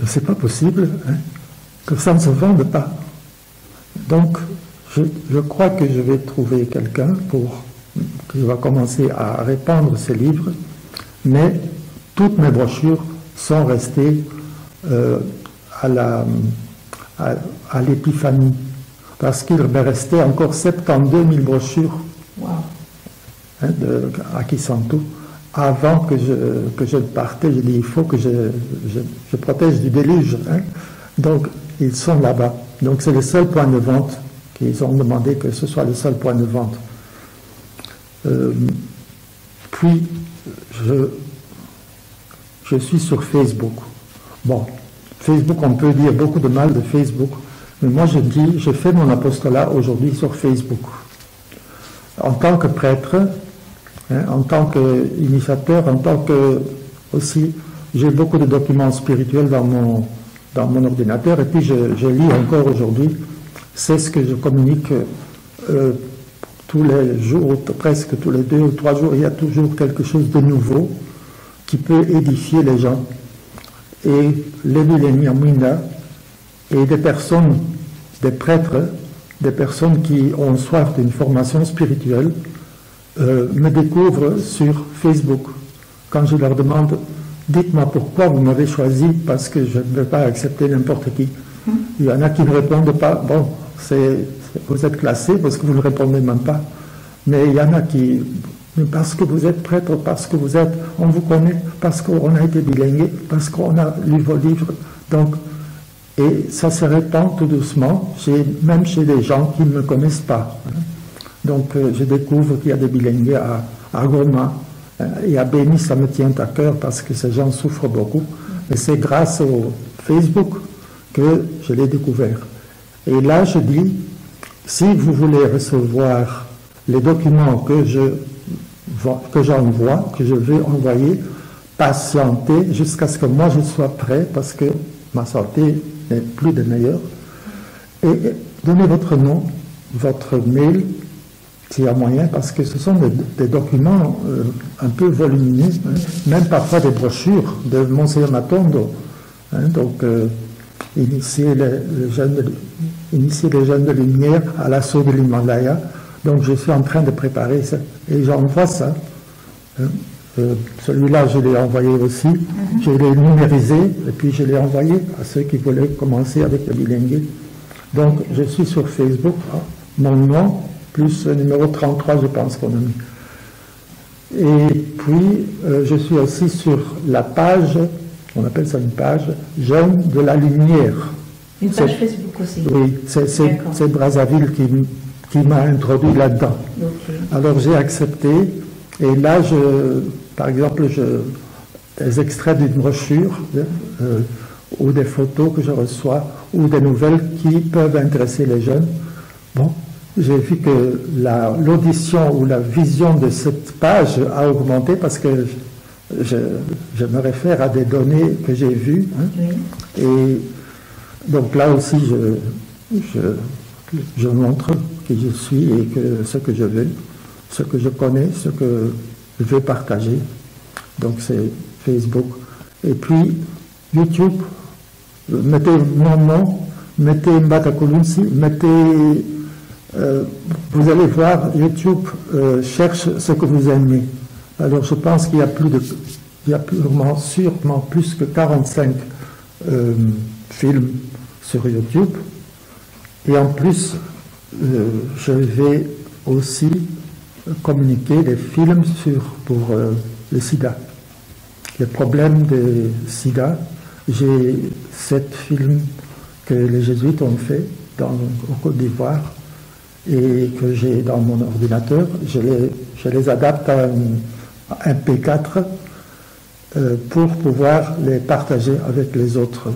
c'est pas possible, hein, que ça ne se vende pas. Donc, je crois que je vais trouver quelqu'un qui va commencer à répandre ces livres, mais toutes mes brochures sont restées à l'épiphanie, parce qu'il me restait encore 72 000 brochures à Kisantu. Avant que je partais, je dis il faut que je protège du déluge. Hein. Donc, ils sont là-bas. Donc, c'est le seul point de vente qu'ils ont demandé que ce soit le seul point de vente. Puis, je suis sur Facebook. Bon, Facebook, on peut dire beaucoup de mal de Facebook, mais moi je fais mon apostolat aujourd'hui sur Facebook. En tant que prêtre, hein, en tant qu'initiateur, en tant que aussi, j'ai beaucoup de documents spirituels dans mon ordinateur, et puis je lis encore aujourd'hui. C'est ce que je communique tous les jours, presque tous les 2 ou 3 jours, il y a toujours quelque chose de nouveau qui peut édifier les gens. Et les Bilengi Mwinda et des personnes, des prêtres, des personnes qui ont soif d'une formation spirituelle, me découvrent sur Facebook. Quand je leur demande, dites-moi pourquoi vous m'avez choisi, parce que je ne vais pas accepter n'importe qui. Il y en a qui ne répondent pas, bon, vous êtes classé parce que vous ne répondez même pas. Mais il y en a qui, parce que vous êtes prêtre, parce que on vous connaît, parce qu'on a été bilingue, parce qu'on a lu vos livres. Donc, et ça se répand tout doucement, même chez des gens qui ne me connaissent pas. Donc, je découvre qu'il y a des bilingues à Goma et à Béni, ça me tient à cœur parce que ces gens souffrent beaucoup. Et c'est grâce au Facebook que je l'ai découvert. Et là, je dis, si vous voulez recevoir les documents que j'envoie, que je vais envoyer, patientez jusqu'à ce que moi je sois prêt, parce que ma santé n'est plus de meilleure. Et donnez votre nom, votre mail, s'il y a moyen, parce que ce sont des documents un peu volumineux, hein, même parfois des brochures de Monseigneur Matondo. Hein, donc, initier les jeunes de lumière à l'assaut de l'Himalaya. Donc je suis en train de préparer ça et j'envoie ça. Celui-là, je l'ai envoyé aussi. Je l'ai numérisé et puis je l'ai envoyé à ceux qui voulaient commencer avec le bilingue. Donc je suis sur Facebook, mon nom, plus le numéro 33, je pense qu'on a mis. Et puis je suis aussi sur la page, on appelle ça une page, Jeunes de la Lumière. Une page Facebook aussi. Oui, c'est Brazzaville qui m'a introduit là-dedans. Okay. Alors j'ai accepté, et là, par exemple, des extraits d'une brochure ou des photos que je reçois ou des nouvelles qui peuvent intéresser les jeunes. Bon, j'ai vu que l'audition ou la vision de cette page a augmenté parce que je me réfère à des données que j'ai vues. Hein, oui. Et donc là aussi, je montre qui je suis et ce que je veux, ce que je connais, ce que je veux partager. Donc c'est Facebook. Et puis YouTube, mettez mon nom, mettez Mbata Kulunsi, mettez... vous allez voir, YouTube cherche ce que vous aimez. Alors je pense qu'il y a sûrement plus que 45 films sur YouTube. Et en plus, je vais aussi communiquer des films pour le sida. Les problèmes de sida, j'ai 7 films que les jésuites ont fait au Côte d'Ivoire et que j'ai dans mon ordinateur. Je les adapte à un MP4 pour pouvoir les partager avec les autres.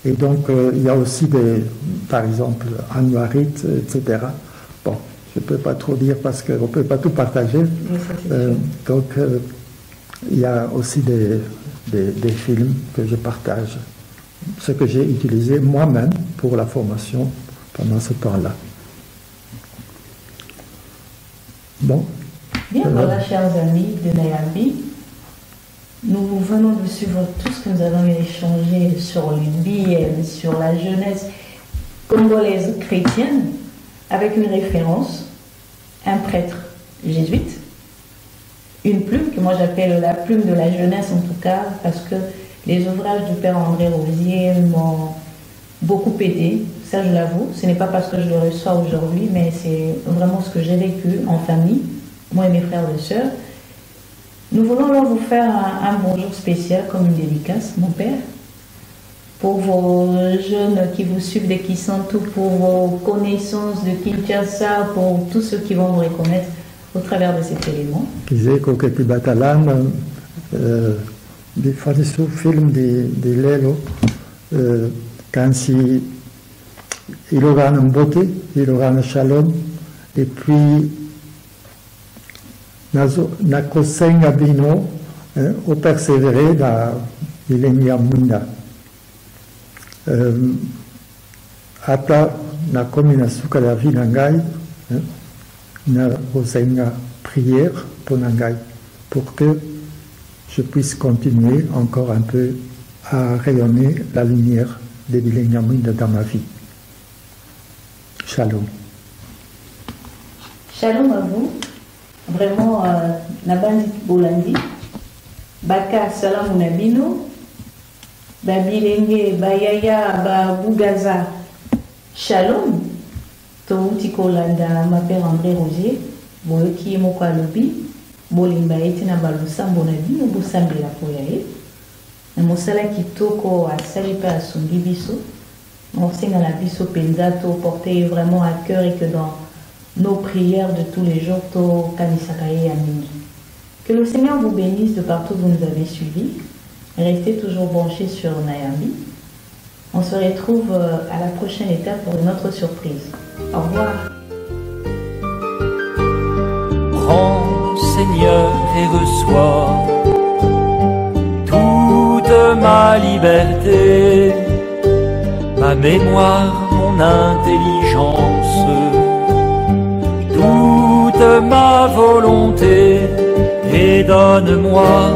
Et donc, il y a aussi par exemple, Anouarit, etc. Bon, je ne peux pas trop dire parce qu'on ne peut pas tout partager. Donc, il y a aussi des films que je partage, ce que j'ai utilisé moi-même pour la formation pendant ce temps-là. Bon. Bien, voilà, chers amis de Nayambi, nous venons de suivre tout ce que nous avons échangé sur l'UBM, sur la jeunesse congolaise chrétienne, avec une référence, un prêtre jésuite, une plume que moi j'appelle la plume de la jeunesse en tout cas, parce que les ouvrages du Père André Rosier m'ont beaucoup aidé, ça je l'avoue. Ce n'est pas parce que je le reçois aujourd'hui, mais c'est vraiment ce que j'ai vécu en famille, moi et mes frères et sœurs. Nous voulons alors vous faire un bonjour spécial comme une dédicace, mon père, pour vos jeunes qui vous suivent de Kisantu, pour vos connaissances de Kinshasa, pour tous ceux qui vont vous reconnaître au travers de cet élément. Kizeko keti batalan, des fois des films de Lelo, quand il aura une beauté, il aura un shalom, et puis Nakosenga Bino, au persévérer dans l'Ilenia Munda. Ata Nakomi Nasuka la vie Nangai, Nakosenga prière pour Nangai, pour que je puisse continuer encore un peu à rayonner la lumière de l'Ilenia Munda dans ma vie. Shalom. Shalom à vous. Vraiment, Nabandi Bolandi, Baka Salam Nabino, Babilenge, Bayaya, Babugaza, Shalom, Touti Kolanda, ma père André Rosier, Boeki Mokwa Lobi, Bolimba Etina Balusa, Bonabi, Bosambi la Poyae, Mosala Kitoko a Salipa à son bibiso, on sait dans la biso penzato porté vraiment à cœur et que dans nos prières de tous les jours, que le Seigneur vous bénisse de partout où vous nous avez suivis. Restez toujours branchés sur Nayambi. On se retrouve à la prochaine étape pour une autre surprise. Au revoir. Prends, Seigneur, et reçois toute ma liberté, ma mémoire, mon intelligence, toute ma volonté, et donne-moi